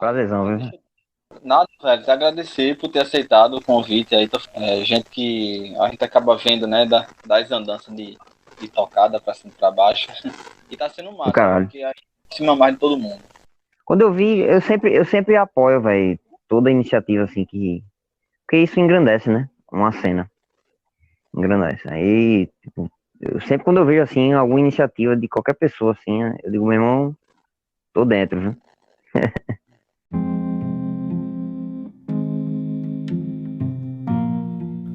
Prazerzão, viu? Nada, velho, te agradecer por ter aceitado o convite aí. Gente que a gente acaba vendo, né, das andanças de tocada pra cima e pra baixo. E tá sendo Do massa, caralho. porque a gente aproxima mais de todo mundo. Quando eu vi, eu sempre apoio, velho, toda iniciativa assim que. Porque isso engrandece, né? Uma cena. Engrandece. Aí, tipo, eu sempre quando eu vejo assim, alguma iniciativa de qualquer pessoa, assim, eu digo, meu irmão, tô dentro, viu?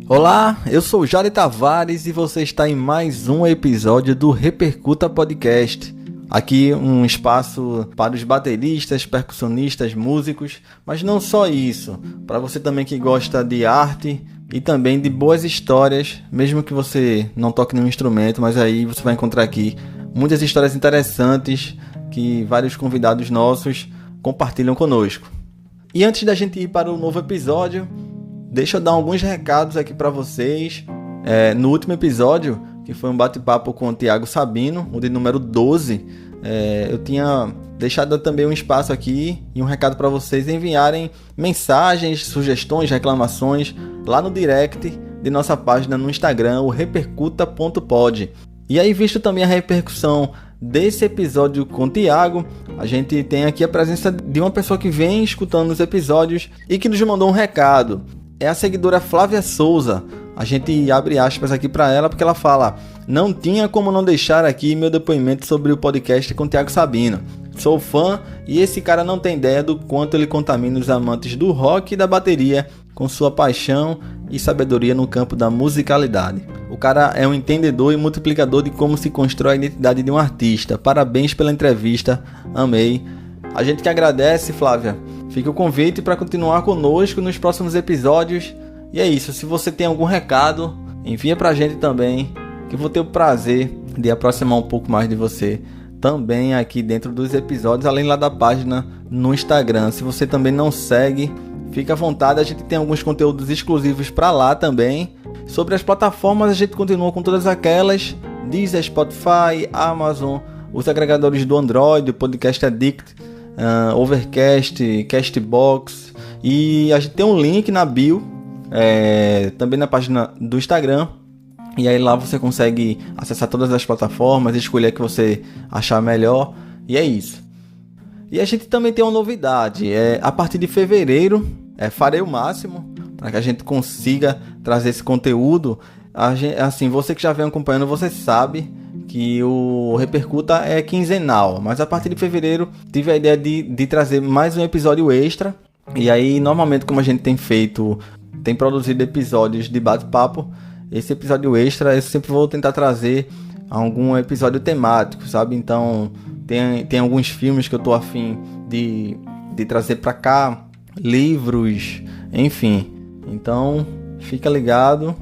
Olá, eu sou Jari Tavares e você está em mais um episódio do Repercuta Podcast. Aqui um espaço para os bateristas, percussionistas, músicos, mas não só isso, para você também que gosta de arte e também de boas histórias, mesmo que você não toque nenhum instrumento, mas aí você vai encontrar aqui muitas histórias interessantes que vários convidados nossos compartilham conosco. E antes da gente ir para o novo episódio, deixa eu dar alguns recados aqui para vocês. No último episódio, que foi um bate-papo com o Thiago Sabino, o de número 12, eu tinha deixado também um espaço aqui e um recado para vocês enviarem mensagens, sugestões, reclamações lá no direct de nossa página no Instagram, o repercuta.pod. E aí, visto também a repercussão desse episódio com o Thiago, a gente tem aqui a presença de uma pessoa que vem escutando os episódios e que nos mandou um recado. É a seguidora Flávia Souza. A gente abre aspas aqui para ela porque ela fala: não tinha como não deixar aqui meu depoimento sobre o podcast com o Thiago Sabino. Sou fã e esse cara não tem ideia do quanto ele contamina os amantes do rock e da bateria com sua paixão e sabedoria no campo da musicalidade. O cara é um entendedor e multiplicador de como se constrói a identidade de um artista. Parabéns pela entrevista, amei. A gente que agradece, Flávia. Fica o convite para continuar conosco nos próximos episódios. E é isso, se você tem algum recado, envia pra gente também, que eu vou ter o prazer de aproximar um pouco mais de você também aqui dentro dos episódios, além lá da página no Instagram. Se você também não segue, fica à vontade, a gente tem alguns conteúdos exclusivos para lá também. Sobre as plataformas, a gente continua com todas aquelas: Deezer, Spotify, Amazon, os agregadores do Android, o Podcast Addict, Overcast, Castbox, e a gente tem um link na bio, também na página do Instagram, e aí lá você consegue acessar todas as plataformas, escolher a que você achar melhor, e é isso. E a gente também tem uma novidade, a partir de fevereiro, farei o máximo para que a gente consiga trazer esse conteúdo. Assim, você que já vem acompanhando, você sabe que o Repercuta é quinzenal, mas a partir de fevereiro tive a ideia de trazer mais um episódio extra. E aí, normalmente, como a gente tem produzido episódios de bate-papo, esse episódio extra eu sempre vou tentar trazer algum episódio temático, sabe? Então, tem alguns filmes que eu tô afim de trazer pra cá, livros, enfim. Então, fica ligado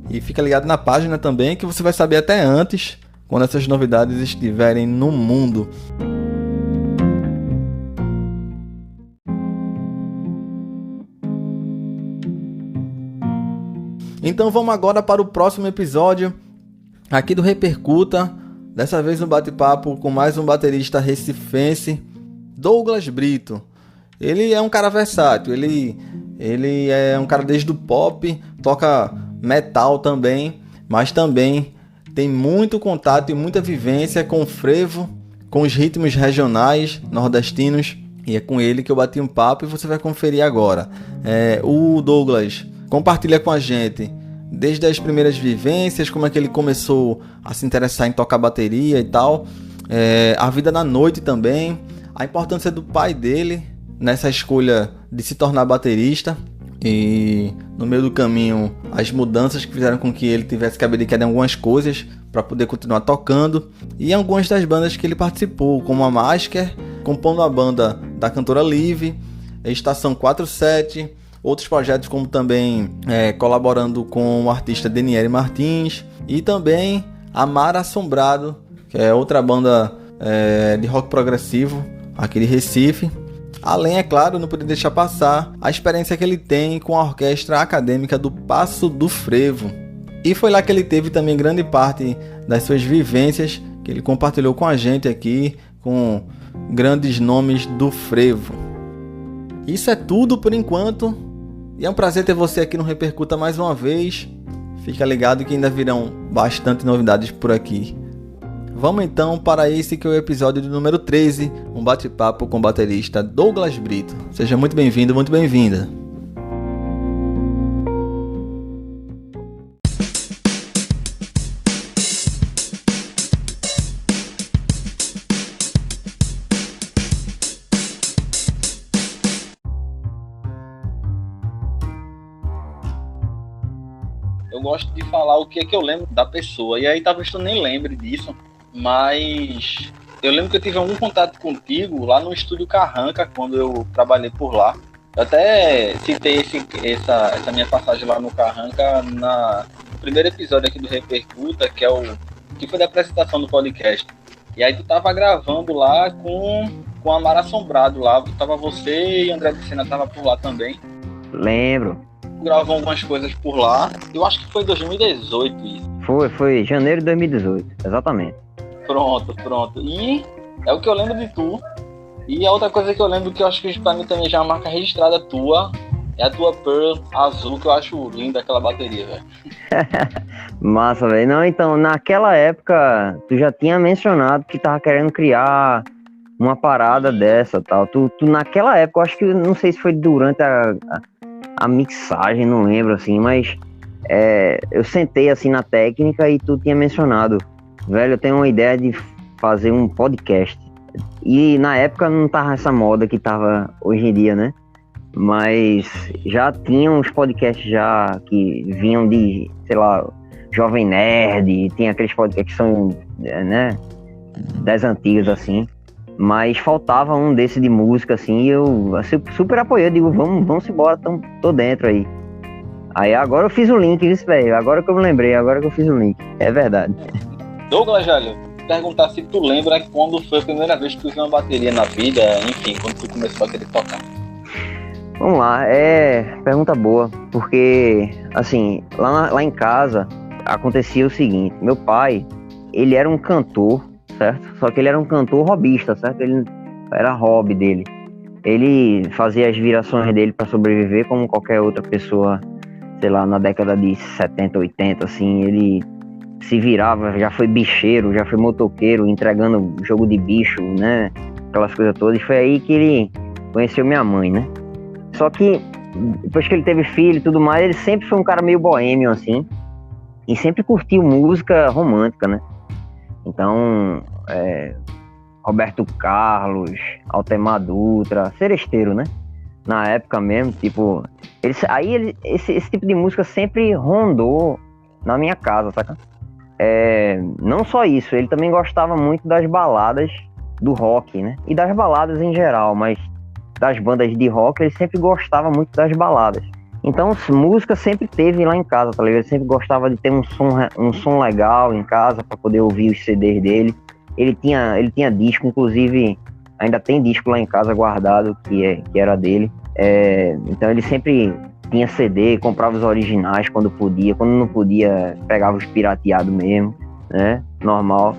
e fica ligado na página também, que você vai saber até antes, quando essas novidades estiverem no mundo. Então vamos agora para o próximo episódio aqui do Repercuta. Dessa vez um bate-papo com mais um baterista recifense, Douglas Brito. Ele é um cara versátil, ele é um cara desde o pop, toca metal também, mas também tem muito contato e muita vivência com o frevo, com os ritmos regionais nordestinos, e é com ele que eu bati um papo e você vai conferir agora. O Douglas compartilha com a gente desde as primeiras vivências, como é que ele começou a se interessar em tocar bateria e tal, a vida na noite também, a importância do pai dele nessa escolha de se tornar baterista, e no meio do caminho as mudanças que fizeram com que ele tivesse que abdicar de algumas coisas para poder continuar tocando, e algumas das bandas que ele participou, como a Masker, compondo a banda da cantora Live, Estação 47, outros projetos como também colaborando com o artista Denieri Martins, e também a Mar Assombrado, que é outra banda de rock progressivo aqui de Recife. Além, é claro, não podia deixar passar a experiência que ele tem com a orquestra acadêmica do Passo do Frevo. E foi lá que ele teve também grande parte das suas vivências, que ele compartilhou com a gente aqui, com grandes nomes do frevo. Isso é tudo por enquanto. E é um prazer ter você aqui no Repercuta mais uma vez. Fica ligado que ainda virão bastante novidades por aqui. Vamos então para esse que é o episódio do número 13, um bate-papo com o baterista Douglas Brito. Seja muito bem-vindo, muito bem-vinda. Eu gosto de falar o que é que eu lembro da pessoa, e aí talvez tu nem lembre disso, mas eu lembro que eu tive algum contato contigo lá no Estúdio Carranca, quando eu trabalhei por lá. Eu até citei essa minha passagem lá no Carranca no primeiro episódio aqui do Repercuta, que foi da apresentação do podcast. E aí tu tava gravando lá com a Mara Assombrado lá, tava você e André de Sena tava por lá também. Lembro. Gravou algumas coisas por lá. Eu acho que foi em 2018 isso. Foi janeiro de 2018, exatamente. Pronto. E é o que eu lembro de tu. E a outra coisa que eu lembro, que eu acho que pra mim também já é uma marca registrada tua, é a tua Pearl azul, que eu acho linda aquela bateria, velho. Massa, velho. Não, então, naquela época, tu já tinha mencionado que tava querendo criar uma parada dessa, tal. Tu naquela época, eu acho que, não sei se foi durante a mixagem, não lembro, assim, mas eu sentei, assim, na técnica e tu tinha mencionado, velho, eu tenho uma ideia de fazer um podcast. E na época não tava essa moda que tava hoje em dia, né? Mas já tinha uns podcasts já que vinham de, sei lá, Jovem Nerd, tem aqueles podcasts que são, né, das antigas, assim. Mas faltava um desse de música, assim, e eu super apoiei, eu digo, vamos embora, tô dentro aí. Aí agora eu fiz o link, isso, velho, agora que eu me lembrei, agora que eu fiz o link, é verdade. Douglas, velho, perguntar se tu lembra quando foi a primeira vez que tu viu uma bateria na vida, enfim, quando tu começou a querer tocar. Vamos lá, pergunta boa, porque, assim, lá em casa acontecia o seguinte, meu pai, ele era um cantor, certo? Só que ele era um cantor hobbyista, certo? Ele era hobby dele. Ele fazia as virações dele para sobreviver como qualquer outra pessoa, sei lá, na década de 70, 80, assim, ele se virava, já foi bicheiro, já foi motoqueiro, entregando jogo de bicho, né? Aquelas coisas todas. E foi aí que ele conheceu minha mãe, né? Só que depois que ele teve filho e tudo mais, ele sempre foi um cara meio boêmio, assim, e sempre curtiu música romântica, né? Então, Roberto Carlos, Altemar Dutra, seresteiro, né? Na época mesmo, tipo... Esse tipo de música sempre rondou na minha casa, saca? Não só isso, ele também gostava muito das baladas do rock, né? E das baladas em geral, mas das bandas de rock, ele sempre gostava muito das baladas. Então, música sempre teve lá em casa, tá ligado? Ele sempre gostava de ter um som legal em casa para poder ouvir os CDs dele. Ele tinha disco, inclusive ainda tem disco lá em casa guardado que era dele. Então ele sempre tinha CD, comprava os originais quando podia. Quando não podia, pegava os pirateados mesmo, né? Normal.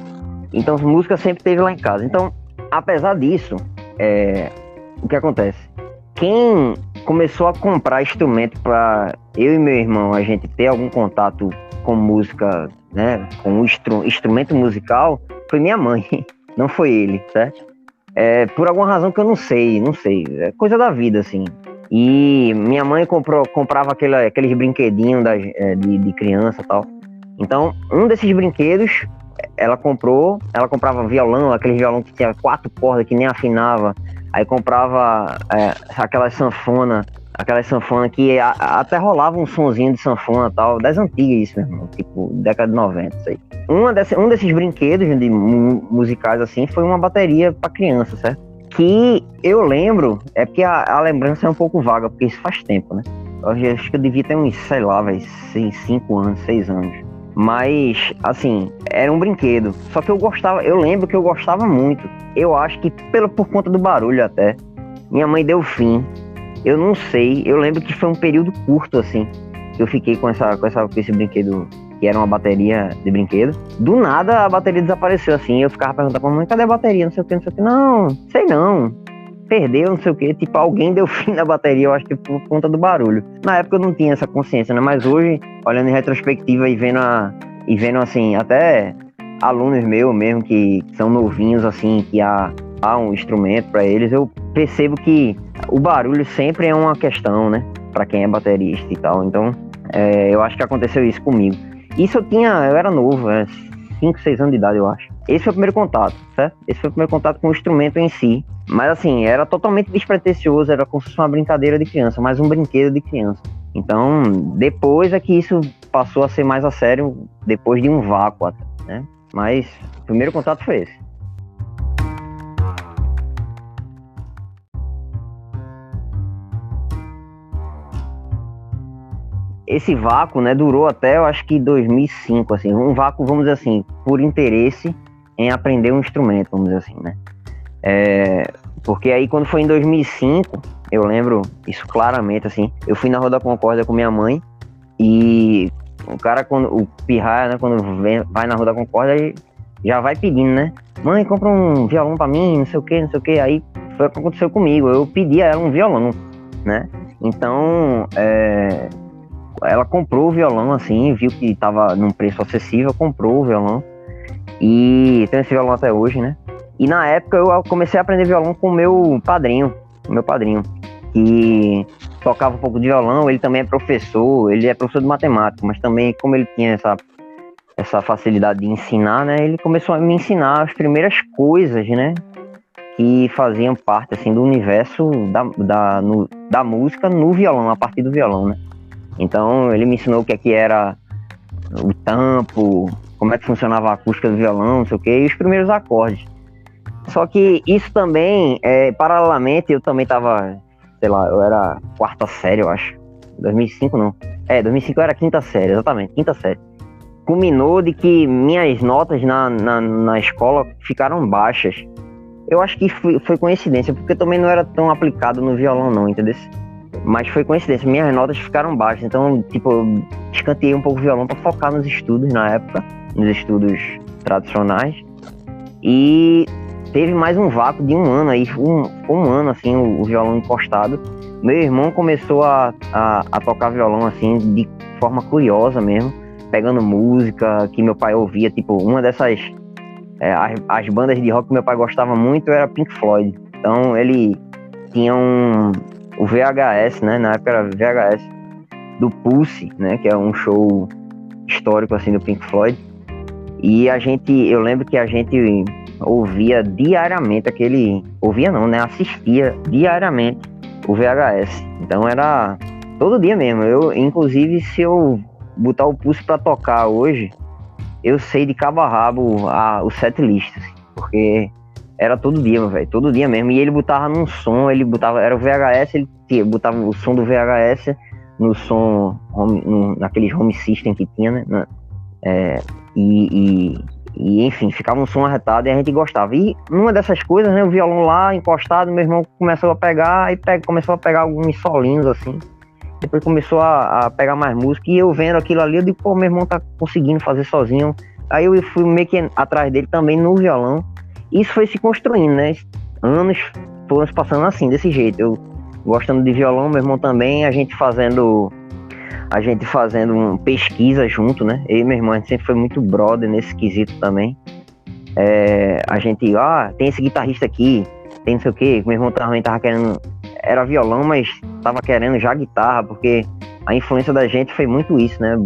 Então, música sempre teve lá em casa. Então, apesar disso, o que acontece? Quem começou a comprar instrumento para eu e meu irmão a gente ter algum contato com música, né, com instrumento musical, foi minha mãe, não foi ele, certo? Por alguma razão que eu não sei, é coisa da vida, assim. E minha mãe comprava aqueles brinquedinhos de criança e tal. Então, um desses brinquedos, ela comprava violão, aquele violão que tinha 4 cordas que nem afinava. Aí comprava aquelas sanfona que até rolava um sonzinho de sanfona e tal, das antigas isso, meu irmão, tipo, década de 90, isso aí. Um desses brinquedos musicais, assim, foi uma bateria pra criança, certo? Que eu lembro, porque a lembrança é um pouco vaga, porque isso faz tempo, né? Eu acho que eu devia ter uns, sei lá, 5 anos, 6 anos. Mas, assim, era um brinquedo. Só que eu lembro que eu gostava muito. Eu acho que por conta do barulho até. Minha mãe deu fim. Eu não sei. Eu lembro que foi um período curto, assim. Que eu fiquei com esse brinquedo, que era uma bateria de brinquedo. Do nada a bateria desapareceu, assim. Eu ficava perguntando pra mãe, cadê a bateria? Não sei o que. Não, sei não. perdeu, não sei o que, tipo, alguém deu fim na bateria, eu acho que por conta do barulho. Na época eu não tinha essa consciência, né? Mas hoje, olhando em retrospectiva e vendo assim, até alunos meus mesmo que são novinhos, assim, que há um instrumento para eles, eu percebo que o barulho sempre é uma questão, né? Para quem é baterista e tal. Então, eu acho que aconteceu isso comigo. Isso eu era novo, 5, 6 anos de idade, eu acho. Esse foi o primeiro contato, certo? Esse foi o primeiro contato com o instrumento em si. Mas assim, era totalmente despretensioso, era como se fosse uma brincadeira de criança, mais um brinquedo de criança. Então, depois é que isso passou a ser mais a sério, depois de um vácuo, né? Mas o primeiro contato foi esse. Esse vácuo, né, durou até, eu acho que 2005, assim, um vácuo, vamos dizer assim, por interesse em aprender um instrumento, vamos dizer assim, né? Porque aí quando foi em 2005, eu lembro isso claramente, assim, eu fui na Roda Concórdia com minha mãe e o cara, o pirraia, né, quando vai na Roda Concórdia, já vai pedindo, né? Mãe, compra um violão pra mim, não sei o que, aí foi o que aconteceu comigo, eu pedi a ela um violão, né? Então, ela comprou o violão, assim, viu que tava num preço acessível, comprou o violão e tem esse violão até hoje, né? E na época eu comecei a aprender violão com o meu padrinho, que tocava um pouco de violão. Ele também é professor, ele é professor de matemática, mas também, como ele tinha essa facilidade de ensinar, né, ele começou a me ensinar as primeiras coisas, né, que faziam parte, assim, do universo da música no violão, a partir do violão, né. Então ele me ensinou o que era o tampo, como é que funcionava a acústica do violão, não sei o que, e os primeiros acordes. Só que isso também, paralelamente, eu também tava, sei lá, eu era quarta série, eu acho. 2005 não. 2005 eu era quinta série, exatamente, quinta série. Culminou de que minhas notas na escola ficaram baixas. Eu acho que foi coincidência, porque eu também não era tão aplicado no violão não, entendeu? Mas foi coincidência, minhas notas ficaram baixas. Então, tipo, eu escanteei um pouco o violão para focar nos estudos na época, nos estudos tradicionais. E teve mais um vácuo de um ano aí, um ano assim, o violão encostado. Meu irmão começou a tocar violão assim, de forma curiosa mesmo, pegando música que meu pai ouvia, tipo, uma dessas, as bandas de rock que meu pai gostava muito era Pink Floyd. Então ele tinha o VHS, né, na época era VHS, do Pulse, né, que é um show histórico assim do Pink Floyd. E eu lembro que a gente ouvia diariamente assistia diariamente o VHS. Então era todo dia mesmo. Inclusive, se eu botar o Pulse pra tocar hoje, eu sei de cabo a rabo o setlist, assim, porque era todo dia, meu velho, todo dia mesmo. E ele botava num som, era o VHS, ele botava o som do VHS no som, naqueles home system que tinha, né? E enfim, ficava um som arretado e a gente gostava. E numa dessas coisas, né, o violão lá encostado, meu irmão começou a pegar, começou a pegar alguns solinhos assim. Depois começou a pegar mais música e eu vendo aquilo ali, eu digo, pô, meu irmão tá conseguindo fazer sozinho. Aí eu fui meio que atrás dele também no violão. Isso foi se construindo, né? Anos foram se passando assim, desse jeito. Eu gostando de violão, meu irmão também, a gente fazendo pesquisa junto, né? Eu e meu irmão, a gente sempre foi muito brother nesse quesito também. A gente, tem esse guitarrista aqui, tem não sei o que, meu irmão também tava querendo, era violão, mas tava querendo já guitarra, porque a influência da gente foi muito isso, né?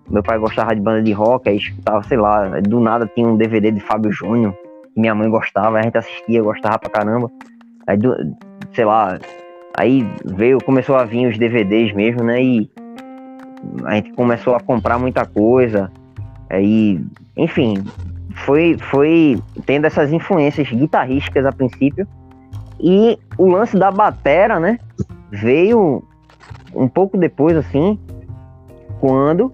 Meu pai gostava de banda de rock, aí escutava, sei lá, do nada tinha um DVD de Fábio Júnior, que minha mãe gostava, a gente assistia, gostava pra caramba. Aí, sei lá, aí começou a vir os DVDs mesmo, né? E a gente começou a comprar muita coisa. Aí, enfim, foi tendo essas influências guitarrísticas a princípio. E o lance da batera, né? Veio um pouco depois, assim, quando,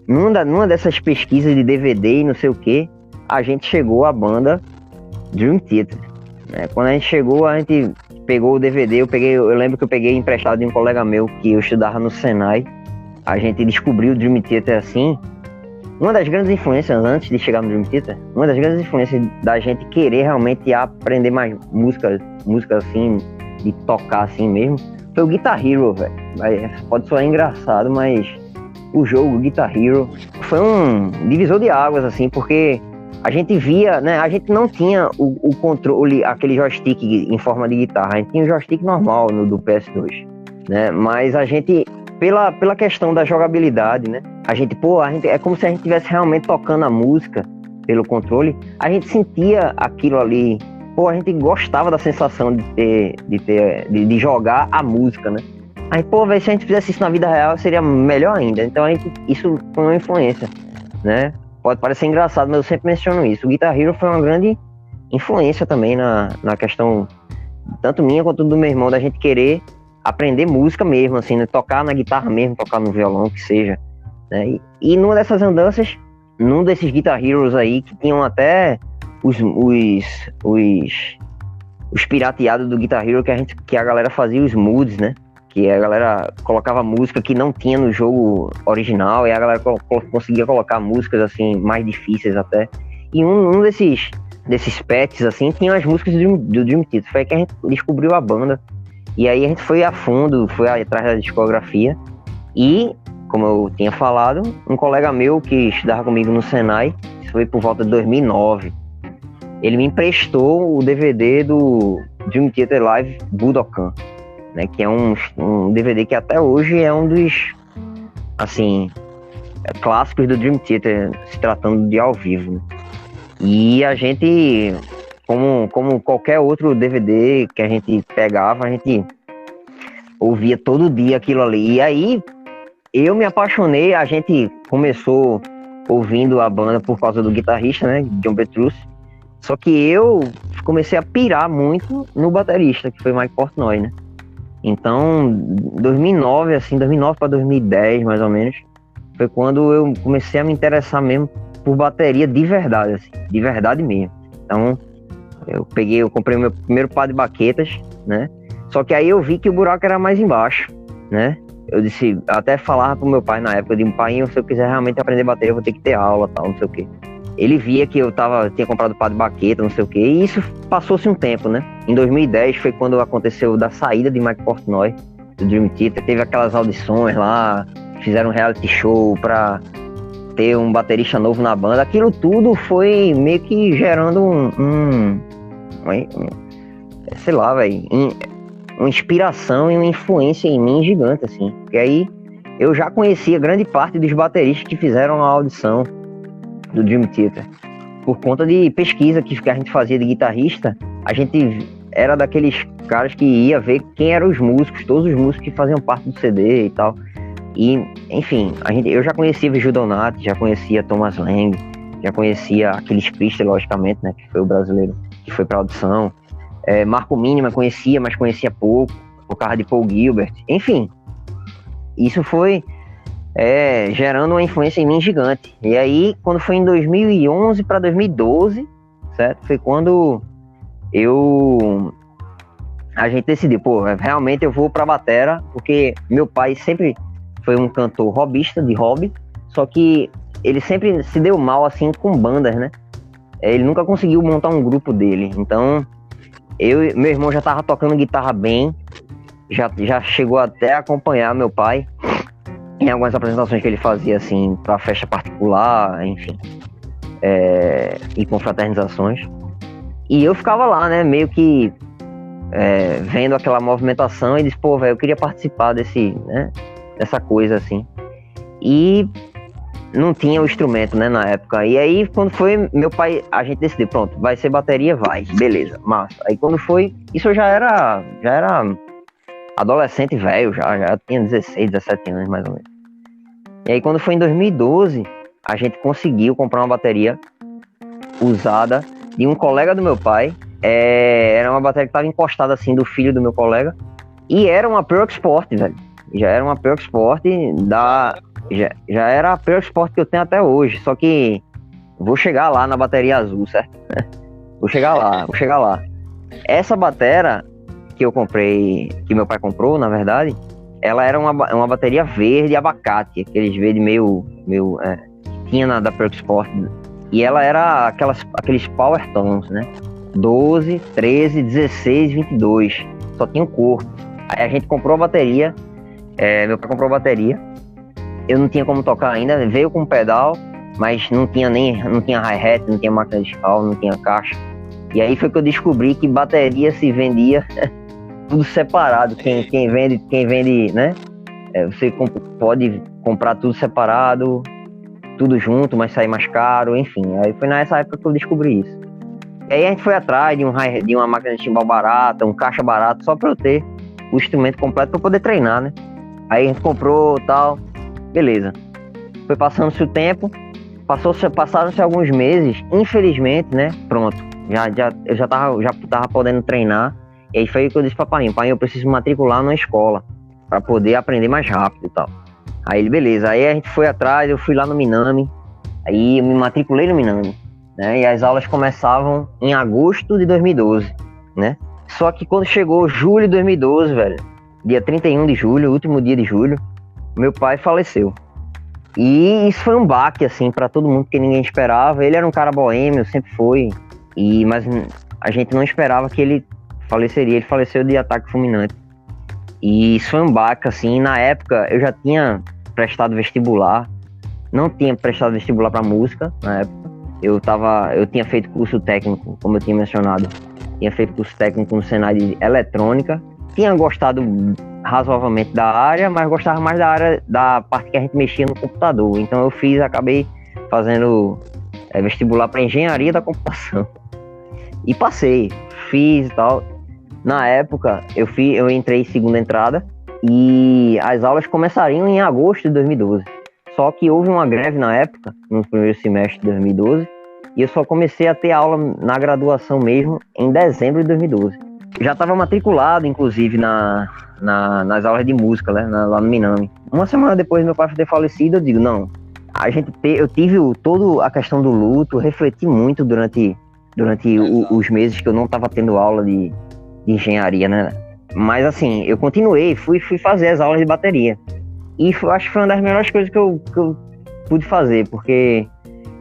numa dessas pesquisas de DVD e não sei o que, a gente chegou à banda Dream Theater. Quando a gente chegou, a gente pegou o DVD, eu lembro que eu peguei emprestado de um colega meu que eu estudava no Senai. A gente descobriu o Dream Theater assim. Uma das grandes influências, antes de chegar no Dream Theater, uma das grandes influências da gente querer realmente aprender mais música música assim, de tocar assim mesmo, foi o Guitar Hero, velho. Pode soar engraçado, mas o jogo Guitar Hero foi um divisor de águas, assim, porque a gente via, né, a gente não tinha o controle, aquele joystick em forma de guitarra, a gente tinha um joystick normal do PS2, né, mas a gente, pela questão da jogabilidade, né, a gente, é como se a gente estivesse realmente tocando a música pelo controle, a gente sentia aquilo ali, a gente gostava da sensação de jogar a música, né. Aí, velho, se a gente fizesse isso na vida real, seria melhor ainda. Então, isso foi uma influência, né? Pode parecer engraçado, mas eu sempre menciono isso. O Guitar Hero foi uma grande influência também na questão, tanto minha quanto do meu irmão, da gente querer aprender música mesmo, assim, né? Tocar na guitarra mesmo, tocar no violão, que seja, né? E numa dessas andanças, num desses Guitar Heroes aí, que tinham até os pirateados do Guitar Hero, que a galera fazia os moods, né? Que a galera colocava música que não tinha no jogo original, e a galera conseguia colocar músicas assim mais difíceis até. E um desses patches assim tinha as músicas do Dream Theater. Foi aí que a gente descobriu a banda. E aí a gente foi a fundo, foi atrás da discografia. E, como eu tinha falado, um colega meu que estudava comigo no Senai, isso foi por volta de 2009, ele me emprestou o DVD do Dream Theater Live Budokan, né, que é um DVD que até hoje é um dos, assim, clássicos do Dream Theater, se tratando de ao vivo, né? E a gente, como qualquer outro DVD que a gente pegava, a gente ouvia todo dia aquilo ali. E aí, eu me apaixonei, a gente começou ouvindo a banda por causa do guitarrista, né, John Petrucci. Só que eu comecei a pirar muito no baterista, que foi Mike Portnoy, né? Então, 2009 para 2010, mais ou menos, foi quando eu comecei a me interessar mesmo por bateria de verdade, assim, de verdade mesmo. Então, eu comprei o meu primeiro par de baquetas, né? Só que aí eu vi que o buraco era mais embaixo, né? Eu disse, até falava pro meu pai na época, eu disse, pai, se eu quiser realmente aprender bateria, eu vou ter que ter aula, tal, não sei o quê. Ele via que eu tinha comprado par de baqueta, não sei o quê, e isso passou-se um tempo, né? Em 2010 foi quando aconteceu da saída de Mike Portnoy do Dream Theater, teve aquelas audições lá, fizeram um reality show pra ter um baterista novo na banda. Aquilo tudo foi meio que gerando sei lá, velho, uma inspiração e uma influência em mim gigante, assim. Porque aí eu já conhecia grande parte dos bateristas que fizeram a audição do Dream Theater. Por conta de pesquisa que a gente fazia de guitarrista, a gente era daqueles caras que ia ver quem eram os músicos, todos os músicos que faziam parte do CD e tal. E, enfim, eu já conhecia Vigil Donati, já conhecia Thomas Lang, já conhecia Aquiles Priester, logicamente, né, que foi o brasileiro que foi pra audição. Marco Mínima conhecia, mas conhecia pouco, por causa de Paul Gilbert. Enfim, isso foi gerando uma influência em mim gigante. E aí, quando foi em 2011 para 2012, certo? Foi quando a gente decidiu, realmente eu vou pra batera, porque meu pai sempre foi um cantor robista, de hobby, só que ele sempre se deu mal, assim, com bandas, né? Ele nunca conseguiu montar um grupo dele. Então, meu irmão já tava tocando guitarra bem, já chegou até a acompanhar meu pai em algumas apresentações que ele fazia, assim, pra festa particular, enfim, e confraternizações. E eu ficava lá, né, meio que vendo aquela movimentação e disse, velho, eu queria participar dessa coisa, assim. E não tinha o instrumento, né, na época. E aí, quando foi, meu pai, a gente decidiu, pronto, vai ser bateria, vai, beleza, massa. Aí quando foi, isso eu já era adolescente velho, já tinha 16, 17 anos, mais ou menos. E aí, quando foi em 2012, a gente conseguiu comprar uma bateria usada de um colega do meu pai. Era uma bateria que estava encostada, assim, do filho do meu colega. E era uma Pearl Sport, velho. Já era uma Pearl Sport já era a Pearl Sport que eu tenho até hoje. Só que vou chegar lá na bateria azul, certo? Vou chegar lá. Essa batera que eu comprei, que meu pai comprou, na verdade, ela era uma bateria verde abacate, aqueles verde meio tinha da Pearl Sport, e ela era aqueles power tones, né? 12, 13, 16, 22. Só tinha um corpo. Aí a gente comprou a bateria. Meu pai comprou a bateria. Eu não tinha como tocar ainda. Veio com um pedal, mas não tinha hi-hat, não tinha máquina de escala, não tinha caixa. E aí foi que eu descobri que bateria se vendia tudo separado. Quem vende, né? Você pode comprar tudo separado, tudo junto, mas sair mais caro, enfim. Aí foi nessa época que eu descobri isso. E aí a gente foi atrás de uma máquina de timbal barata, um caixa barato, só pra eu ter o instrumento completo pra poder treinar, né? Aí a gente comprou tal, beleza. Foi passando-se o tempo, passaram-se alguns meses, infelizmente, né? Pronto, eu já tava podendo treinar. E aí foi o que eu disse pra pai, eu preciso me matricular numa escola pra poder aprender mais rápido e tal. Aí ele, beleza, aí a gente foi atrás, eu fui lá no Minami, aí eu me matriculei no Minami, né? E as aulas começavam em agosto de 2012, né? Só que quando chegou julho de 2012, velho, dia 31 de julho, último dia de julho, meu pai faleceu. E isso foi um baque, assim, pra todo mundo, que ninguém esperava. Ele era um cara boêmio, sempre foi, mas a gente não esperava que ele faleceria. Ele faleceu de ataque fulminante. E isso foi um baque, assim. Na época, eu já tinha prestado vestibular. Não tinha prestado vestibular pra música, na época. Eu tinha feito curso técnico, como eu tinha mencionado. Tinha feito curso técnico no Senai de eletrônica. Tinha gostado razoavelmente da área, mas gostava mais da parte que a gente mexia no computador. Então acabei fazendo vestibular para engenharia da computação. E passei, fiz e tal. Na época, eu entrei em segunda entrada e as aulas começariam em agosto de 2012. Só que houve uma greve na época, no primeiro semestre de 2012, e eu só comecei a ter aula na graduação mesmo em dezembro de 2012. Já estava matriculado, inclusive, nas aulas de música, né, lá no Minami. Uma semana depois do meu pai ter falecido, eu digo, não, eu tive toda a questão do luto, refleti muito durante os meses que eu não estava tendo aula de engenharia, né? Mas assim, eu continuei, fui fazer as aulas de bateria. E acho que foi uma das melhores coisas que eu pude fazer, porque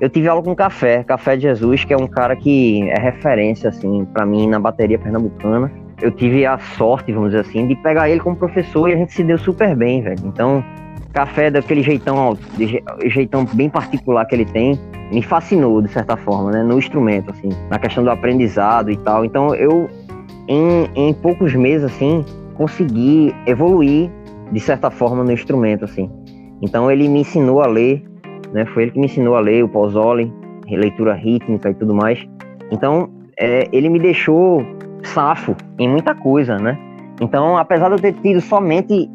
eu tive aula com Café de Jesus, que é um cara que é referência, assim, pra mim na bateria pernambucana. Eu tive a sorte, vamos dizer assim, de pegar ele como professor e a gente se deu super bem, velho. Então, Café, daquele jeitão bem particular que ele tem, me fascinou, de certa forma, né, no instrumento, assim, na questão do aprendizado e tal. Então, eu, em poucos meses, assim, consegui evoluir, de certa forma, no instrumento, assim. Então, ele me ensinou a ler, né, foi ele que me ensinou a ler o Pozzoli, leitura rítmica e tudo mais. Então, ele me deixou safo em muita coisa, né? Então, apesar de eu ter tido somente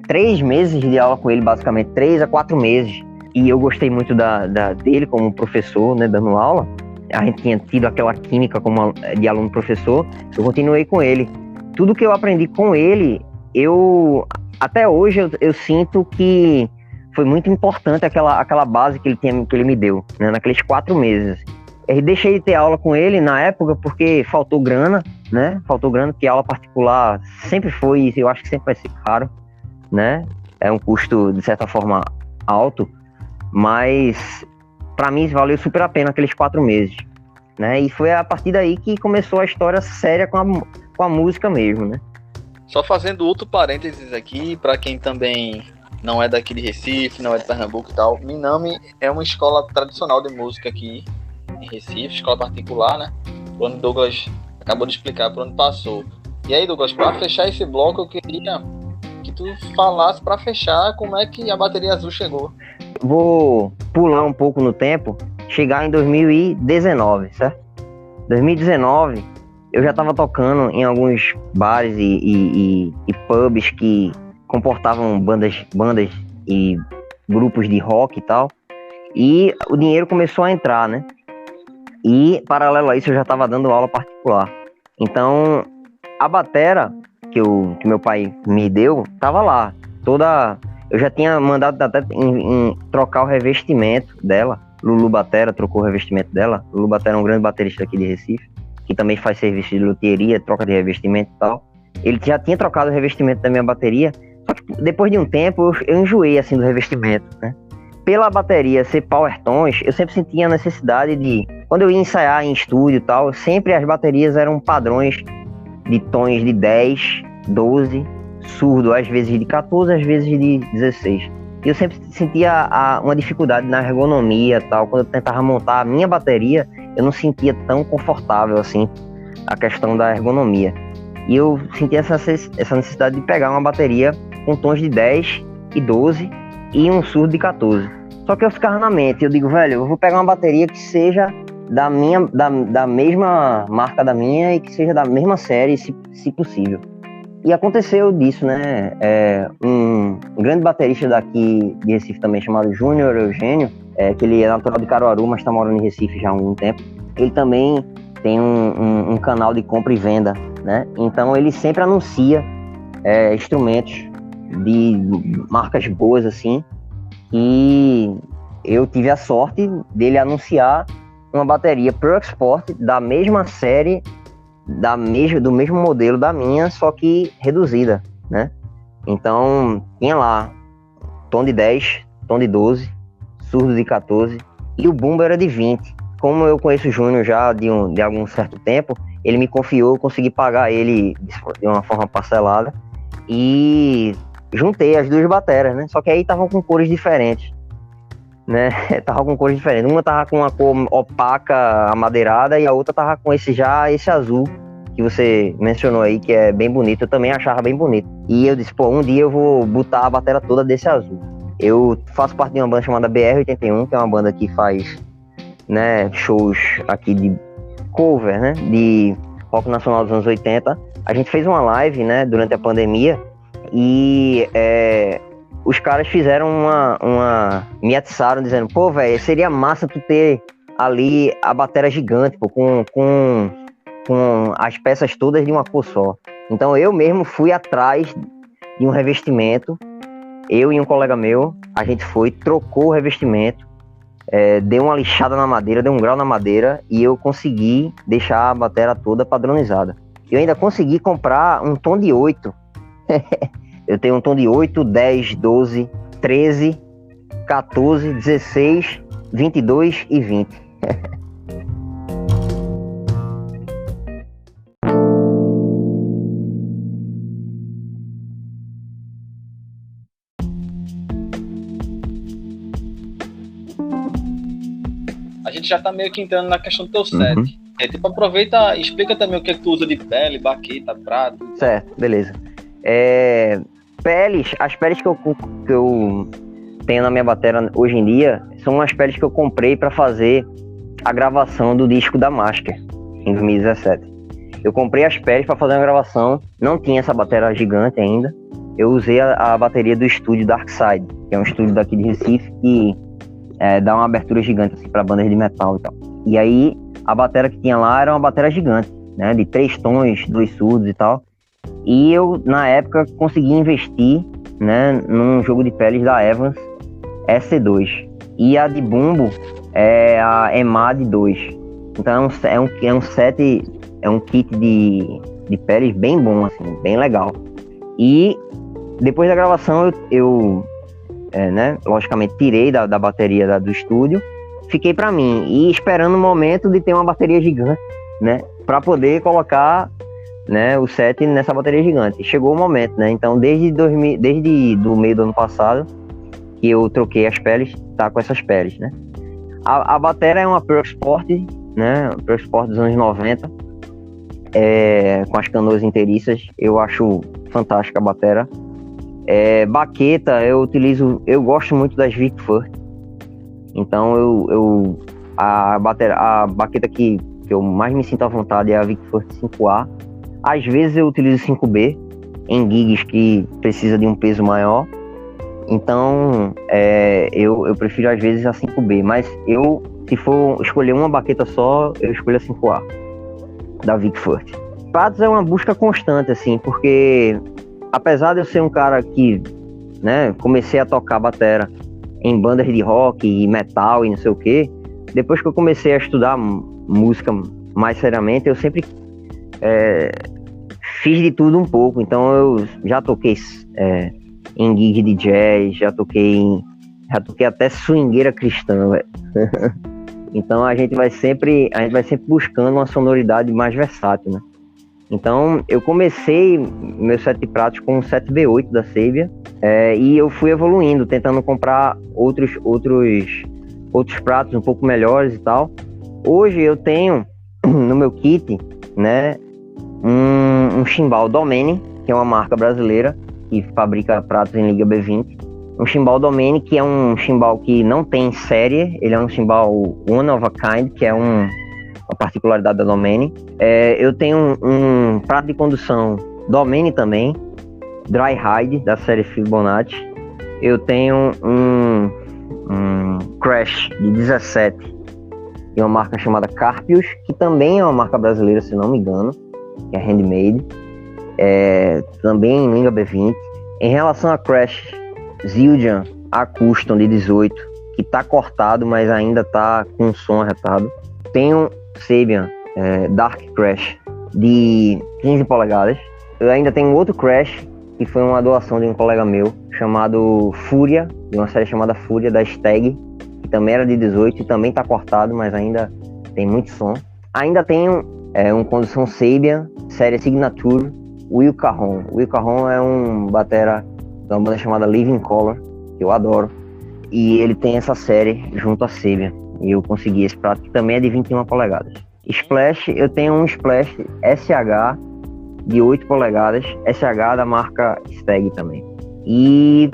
3 meses de aula com ele, basicamente 3 a 4 meses, e eu gostei muito dele como professor, né, dando aula, a gente tinha tido aquela química de aluno-professor, eu continuei com ele. Tudo que eu aprendi com ele, até hoje eu sinto que foi muito importante aquela base que ele me deu, né, naqueles 4 meses. Eu deixei de ter aula com ele na época porque faltou grana, né? Faltou grana, porque aula particular sempre foi, eu acho que sempre vai ser caro, né? É um custo, de certa forma, alto, mas para mim valeu super a pena aqueles 4 meses, né? E foi a partir daí que começou a história séria com a música mesmo, né? Só fazendo outro parênteses aqui, para quem também não é daqui de Recife, não é de Pernambuco e tal, Minami é uma escola tradicional de música aqui em Recife, escola particular, né? O ano Douglas acabou de explicar por onde passou. E aí, Douglas, para fechar esse bloco, eu queria que tu falasse para fechar como é que a Bateria Azul chegou. Vou pular um pouco no tempo, chegar em 2019, certo? 2019, eu já estava tocando em alguns bares e pubs que comportavam bandas e grupos de rock e tal, e o dinheiro começou a entrar, né? E, paralelo a isso, eu já estava dando aula particular. Então, a batera que meu pai me deu, estava lá. Eu já tinha mandado até em trocar o revestimento dela. Lulu Batera trocou o revestimento dela. Lulu Batera é um grande baterista aqui de Recife, que também faz serviço de luthieria, troca de revestimento e tal. Ele já tinha trocado o revestimento da minha bateria, só que depois de um tempo eu enjoei assim do revestimento, né? Pela bateria ser Power Tones, eu sempre sentia a necessidade de quando eu ia ensaiar em estúdio e tal, sempre as baterias eram padrões de tons de 10, 12, surdo, às vezes de 14, às vezes de 16. E eu sempre sentia uma dificuldade na ergonomia e tal. Quando eu tentava montar a minha bateria, eu não sentia tão confortável assim a questão da ergonomia. E eu sentia essa necessidade de pegar uma bateria com tons de 10 e 12 e um surdo de 14. Só que eu ficava na mente, eu digo, velho, eu vou pegar uma bateria que seja da mesma marca da minha e que seja da mesma série, se possível. E aconteceu disso, né? Um grande baterista daqui de Recife também, chamado Júnior Eugênio, que ele é natural de Caruaru, mas está morando em Recife já há algum tempo. Ele também tem um canal de compra e venda, né? Então ele sempre anuncia instrumentos de marcas boas, assim. E eu tive a sorte dele anunciar uma bateria Pro Export da mesma série, do mesmo modelo da minha, só que reduzida, né? Então, tinha lá tom de 10, tom de 12, surdo de 14 e o bumbo era de 20. Como eu conheço o Júnior já de algum certo tempo, ele me confiou, eu consegui pagar ele de uma forma parcelada e juntei as duas bateras, né? Só que aí estavam com cores diferentes, né? Tava com cores diferentes. Uma tava com uma cor opaca, amadeirada, e a outra tava com esse azul que você mencionou aí, que é bem bonito. Eu também achava bem bonito. E eu disse, um dia eu vou botar a bateria toda desse azul. Eu faço parte de uma banda chamada BR-81, que é uma banda que faz, né, shows aqui de cover, né, de rock nacional dos anos 80. A gente fez uma live, né, durante a pandemia, e os caras fizeram me atiçaram dizendo, pô, velho, seria massa tu ter ali a bateria gigante, pô, com as peças todas de uma cor só. Então eu mesmo fui atrás de um revestimento, eu e um colega meu, a gente trocou o revestimento, deu uma lixada na madeira, deu um grau na madeira, e eu consegui deixar a bateria toda padronizada. Eu ainda consegui comprar um tom de 8. Eu tenho um tom de 8, 10, 12, 13, 14, 16, 22 e 20. A gente já tá meio que entrando na questão do teu set. Tipo, aproveita e explica também o que tu usa de pele, baqueta, prato. Certo, beleza. As peles que eu tenho na minha bateria hoje em dia são as peles que eu comprei para fazer a gravação do disco da Masker em 2017. Eu comprei as peles para fazer uma gravação, não tinha essa bateria gigante ainda. Eu usei a bateria do estúdio Darkside, que é um estúdio daqui de Recife que dá uma abertura gigante assim, para bandas de metal e tal. E aí a bateria que tinha lá era uma bateria gigante, né, de 3 tons, 2 surdos e tal. E eu, na época, consegui investir, né, num jogo de peles da Evans SC2. E a de bumbo é a EMAD 2. Então é um set, é um kit de peles bem bom, assim, bem legal. E depois da gravação eu né, logicamente tirei da bateria do estúdio, fiquei pra mim e esperando o momento de ter uma bateria gigante, né, pra poder colocar, né, o set nessa bateria gigante. Chegou o momento, né? Então desde do meio do ano passado que eu troquei as peles, tá com essas peles, né? A bateria é uma Pro Export, né? Pro Export dos anos 90, com as canoas inteiriças. Eu acho fantástica a bateria. Baqueta eu gosto muito das Vic Firth. Então a baqueta que eu mais me sinto à vontade é a Vic Firth 5A. Às vezes eu utilizo 5B em gigs que precisa de um peso maior. Então eu prefiro às vezes a 5B, mas se for escolher uma baqueta só, eu escolho a 5A da Vic Firth. Pratos é uma busca constante, assim, porque apesar de eu ser um cara que, né, comecei a tocar bateria em bandas de rock e metal e não sei o que, depois que eu comecei a estudar música mais seriamente, eu sempre fiz de tudo um pouco. Então eu já toquei em gig de jazz, já toquei até swingueira cristã, velho. Então a gente vai sempre buscando uma sonoridade mais versátil, né? Então eu comecei meus set de pratos com um set V8 da Sabian, e eu fui evoluindo, tentando comprar outros pratos um pouco melhores e tal. Hoje eu tenho no meu kit, né, um chimbal Domene, que é uma marca brasileira que fabrica pratos em Liga B20. Um chimbal Domene, que é um chimbal que não tem série, ele é um chimbal one of a kind, que é uma particularidade da Domene. Eu tenho um prato de condução Domene também, Dry Hide, da série Fibonacci. Eu tenho um Crash de 17, de uma marca chamada Carpius, que também é uma marca brasileira, se não me engano, que é handmade, também em Liga B20. Em relação a Crash Zildjian, a Custom de 18, que tá cortado, mas ainda tá com som arretado. Tenho Sabian Dark Crash de 15 polegadas. Eu ainda tenho outro Crash, que foi uma doação de um colega meu, chamado Fúria, de uma série chamada Fúria, da Steg, que também era de 18 e também tá cortado, mas ainda tem muito som. Ainda tenho um condução Sabian, série Signature, Will Cajon. Will Cajon é um batera de uma banda chamada Living Color, que eu adoro, e ele tem essa série junto à Sabian, e eu consegui esse prato, que também é de 21 polegadas. Splash, eu tenho um Splash SH de 8 polegadas, SH da marca Steg também. E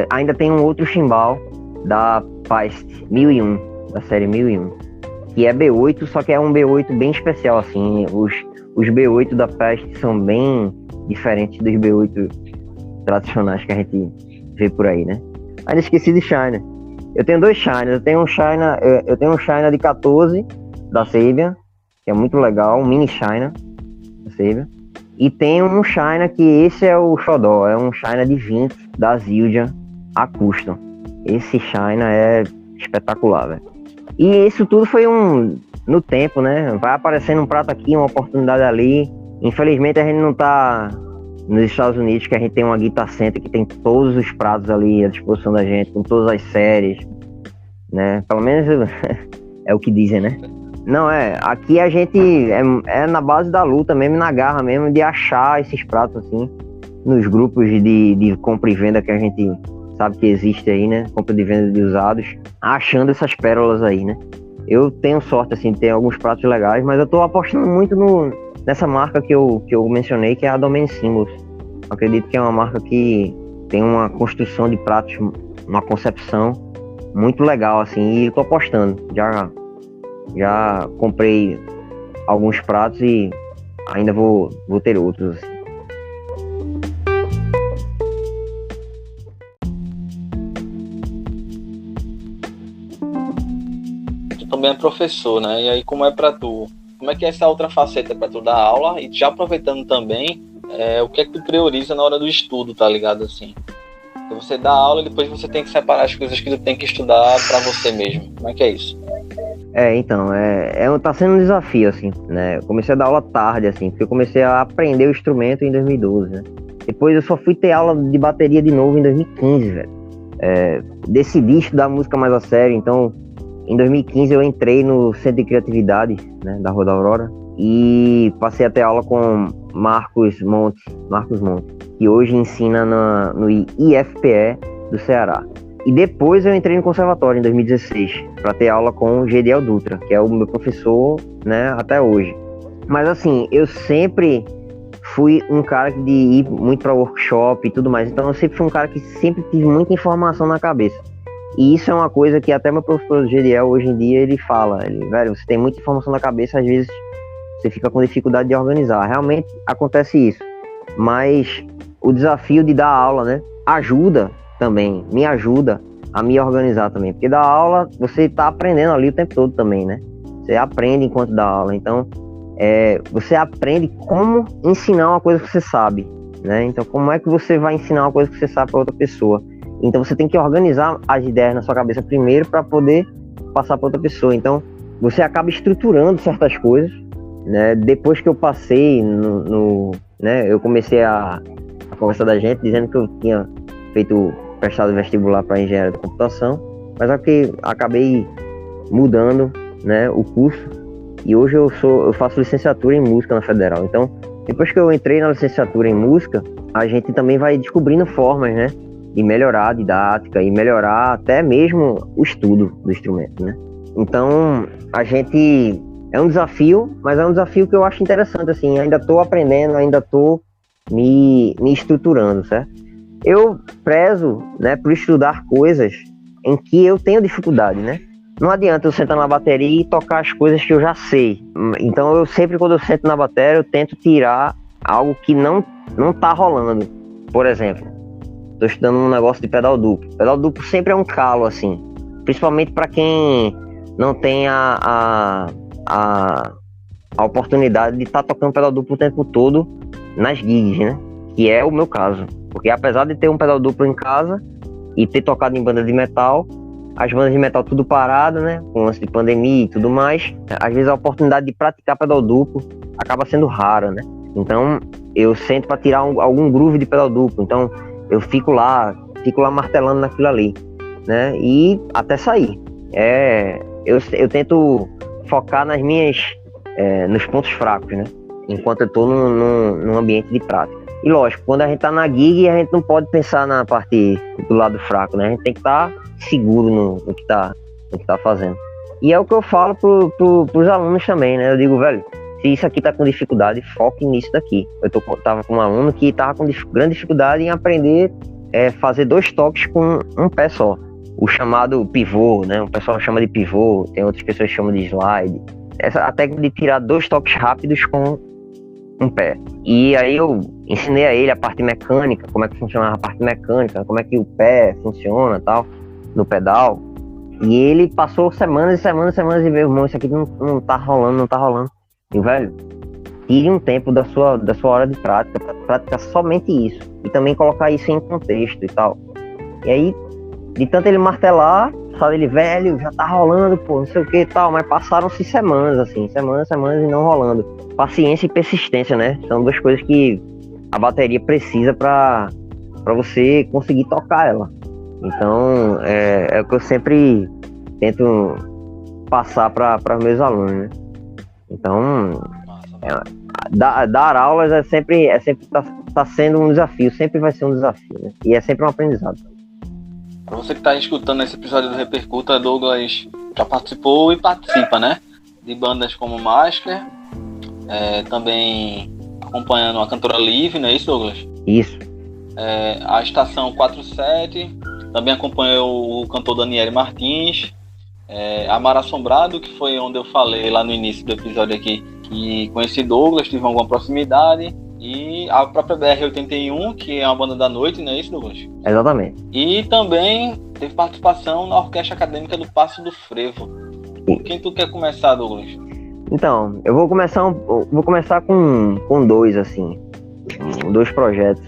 ainda tem um outro chimbal da Feist 1001, da série 1001, que é B8, só que é um B8 bem especial, assim. Os B8 da Feist são bem diferentes dos B8 tradicionais que a gente vê por aí, né? Ainda esqueci de China. Eu tenho dois Chinas. Eu tenho um China de 14 da Sabian, que é muito legal, um mini China da Sabian. E tem um China que esse é o xodó, é um China de 20 da Zildjian, a Custom. Esse China é espetacular, velho. E isso tudo foi no tempo, né? Vai aparecendo um prato aqui, uma oportunidade ali. Infelizmente a gente não tá nos Estados Unidos, que a gente tem uma Guitar Center que tem todos os pratos ali à disposição da gente, com todas as séries, né? Pelo menos é o que dizem, né? Não, aqui a gente é na base da luta mesmo, na garra mesmo, de achar esses pratos assim, nos grupos de compra e venda que a gente sabe que existe aí, né? Compra e venda de usados, achando essas pérolas aí, né? Eu tenho sorte, assim, de ter alguns pratos legais, mas eu tô apostando muito nessa marca que eu mencionei, que é a Domene Symbols. Acredito que é uma marca que tem uma construção de pratos, uma concepção muito legal, assim, e eu tô apostando. Já comprei alguns pratos e ainda vou ter outros, assim. Tu também é professor, né? E aí, como é pra tu? Como é que é essa outra faceta pra tu dar aula? E já aproveitando também, o que é que tu prioriza na hora do estudo, tá ligado, assim? Você dá aula e depois você tem que separar as coisas que tu tem que estudar pra você mesmo. Como é que é isso? Então, tá sendo um desafio, assim, né? Eu comecei a dar aula tarde, assim, porque eu comecei a aprender o instrumento em 2012, né? Depois eu só fui ter aula de bateria de novo em 2015, velho. Decidi estudar música mais a sério, então em 2015 eu entrei no Centro de Criatividade, né, da Rua da Aurora, e passei a ter aula com Marcos Monte, que hoje ensina no IFPE do Ceará. E depois eu entrei no conservatório em 2016 para ter aula com o Gediel Dutra, que é o meu professor, né, até hoje. Mas assim, eu sempre fui um cara de ir muito para workshop e tudo mais, então eu sempre fui um cara que sempre tive muita informação na cabeça. E isso é uma coisa que até meu professor Gediel hoje em dia ele fala, velho, você tem muita informação na cabeça, às vezes você fica com dificuldade de organizar. Realmente acontece isso, mas o desafio de dar aula, né, me ajuda a me organizar também, porque dar aula, você tá aprendendo ali o tempo todo também, né? Você aprende enquanto dá aula, então você aprende como ensinar uma coisa que você sabe, né? Então, como é que você vai ensinar uma coisa que você sabe para outra pessoa? Então, você tem que organizar as ideias na sua cabeça primeiro para poder passar para outra pessoa. Então, você acaba estruturando certas coisas, né? Depois que eu passei né? Eu comecei a conversar da gente dizendo que eu tinha prestado vestibular para engenharia de computação, mas acabei mudando, né, o curso, e hoje eu faço licenciatura em música na Federal. Então, depois que eu entrei na licenciatura em música, a gente também vai descobrindo formas, né, de melhorar a didática e melhorar até mesmo o estudo do instrumento, né. Então, a gente... É um desafio, mas é um desafio que eu acho interessante, assim, ainda estou aprendendo, ainda estou me estruturando, certo? Eu prezo, né, por estudar coisas em que eu tenho dificuldade, né? Não adianta eu sentar na bateria e tocar as coisas que eu já sei. Então, eu sempre, quando eu sento na bateria, eu tento tirar algo que não tá rolando. Por exemplo, estou estudando um negócio de pedal duplo. Pedal duplo sempre é um calo, assim, principalmente para quem não tem a oportunidade de estar tocando pedal duplo o tempo todo nas gigs, né? Que é o meu caso. Porque apesar de ter um pedal duplo em casa e ter tocado em banda de metal, as bandas de metal tudo parado, né? Com lance de pandemia e tudo mais, às vezes a oportunidade de praticar pedal duplo acaba sendo rara, né? Então eu sento para tirar algum groove de pedal duplo. Então eu fico lá martelando naquilo ali, né? E até sair. Eu tento focar nos pontos fracos, né? Enquanto eu tô num ambiente de prática. E lógico, quando a gente tá na gig, a gente não pode pensar na parte do lado fraco, né? A gente tem que estar seguro no que tá fazendo. E é o que eu falo pros alunos também, né? Eu digo, velho, se isso aqui tá com dificuldade, foque nisso daqui. Tava com um aluno que tava com grande dificuldade em aprender fazer 2 toques com um pé só. O chamado pivô, né? O pessoal chama de pivô, tem outras pessoas que chamam de slide. A técnica de tirar 2 toques rápidos com um pé. E aí eu ensinei a ele a parte mecânica, como é que funcionava a parte mecânica, como é que o pé funciona e tal, no pedal. E ele passou semanas e semanas e veio, irmão, isso aqui não tá rolando. E, velho, tire um tempo da sua hora de prática para praticar somente isso. E também colocar isso em contexto e tal. E aí, de tanto ele martelar, sabe, ele, velho, já tá rolando, pô, não sei o que e tal, mas passaram-se semanas, assim, semanas e não rolando. Paciência e persistência, né? São 2 coisas que a bateria precisa pra você conseguir tocar ela. Então, é o que eu sempre tento passar para meus alunos, né? Então, dar aulas sempre tá sendo um desafio, sempre vai ser um desafio, né? E é sempre um aprendizado. Para você que está escutando esse episódio do Repercuta, Douglas já participou e participa, né? De bandas como Masker, também acompanhando a Cantora Livre, não é isso, Douglas? Isso. A Estação 47, também acompanhou o cantor Daniel Martins, a Mar Assombrado, que foi onde eu falei lá no início do episódio aqui, que conheci Douglas, tive alguma proximidade. E a própria BR-81, que é uma banda da noite, não é isso, Douglas? Exatamente. E também teve participação na Orquestra Acadêmica do Passo do Frevo. Com quem tu quer começar, Douglas? Então, eu vou começar com 2, assim. 2 projetos.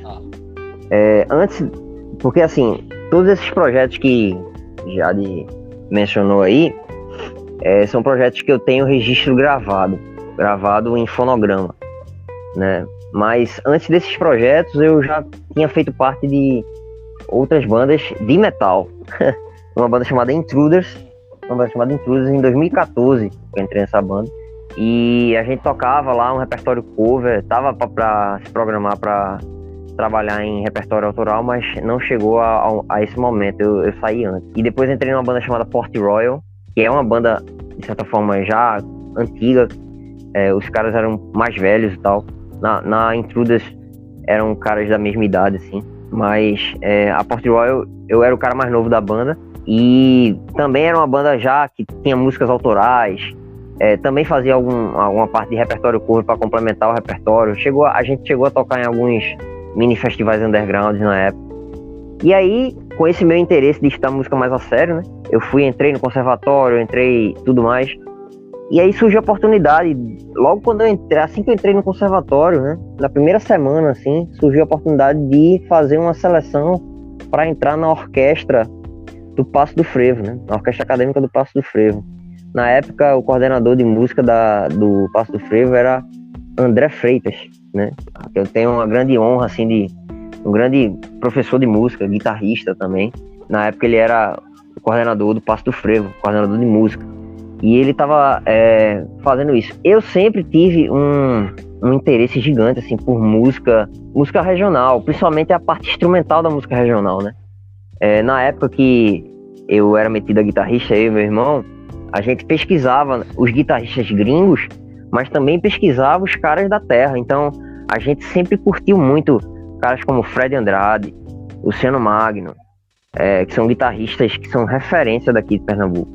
Antes, porque assim, todos esses projetos que Jade mencionou aí, são projetos que eu tenho registro gravado em fonograma, né? Mas antes desses projetos eu já tinha feito parte de outras bandas de metal. Uma banda chamada Intruders em 2014, que eu entrei nessa banda. E a gente tocava lá um repertório cover, tava pra se programar para trabalhar em repertório autoral, mas não chegou a esse momento, eu saí antes. E depois entrei numa banda chamada Port Royal, que é uma banda, de certa forma, já antiga. Os caras eram mais velhos e tal. Na Intruders eram caras da mesma idade, assim. Mas a Port Royal, eu era o cara mais novo da banda. E também era uma banda já que tinha músicas autorais. Também fazia alguma parte de repertório cover para complementar o repertório. A gente chegou a tocar em alguns mini festivais underground na época. E aí, com esse meu interesse de estudar música mais a sério, né? Eu entrei no conservatório, entrei tudo mais. E aí surgiu a oportunidade, logo quando eu entrei, assim que eu entrei no conservatório, né? Na primeira semana, assim, surgiu a oportunidade de fazer uma seleção para entrar na orquestra do Passo do Frevo, né? Na Orquestra Acadêmica do Passo do Frevo. Na época, o coordenador de música do Passo do Frevo era André Freitas, né? Eu tenho uma grande honra, assim, de um grande professor de música, guitarrista também. Na época ele era o coordenador do Passo do Frevo, coordenador de música. E ele tava fazendo isso. Eu sempre tive um interesse gigante, assim, por música regional, principalmente a parte instrumental da música regional, né? Na época que eu era metido a guitarrista, eu e meu irmão, a gente pesquisava os guitarristas gringos, mas também pesquisava os caras da terra. Então, a gente sempre curtiu muito caras como Fred Andrade, Luciano Magno, que são guitarristas que são referência daqui de Pernambuco.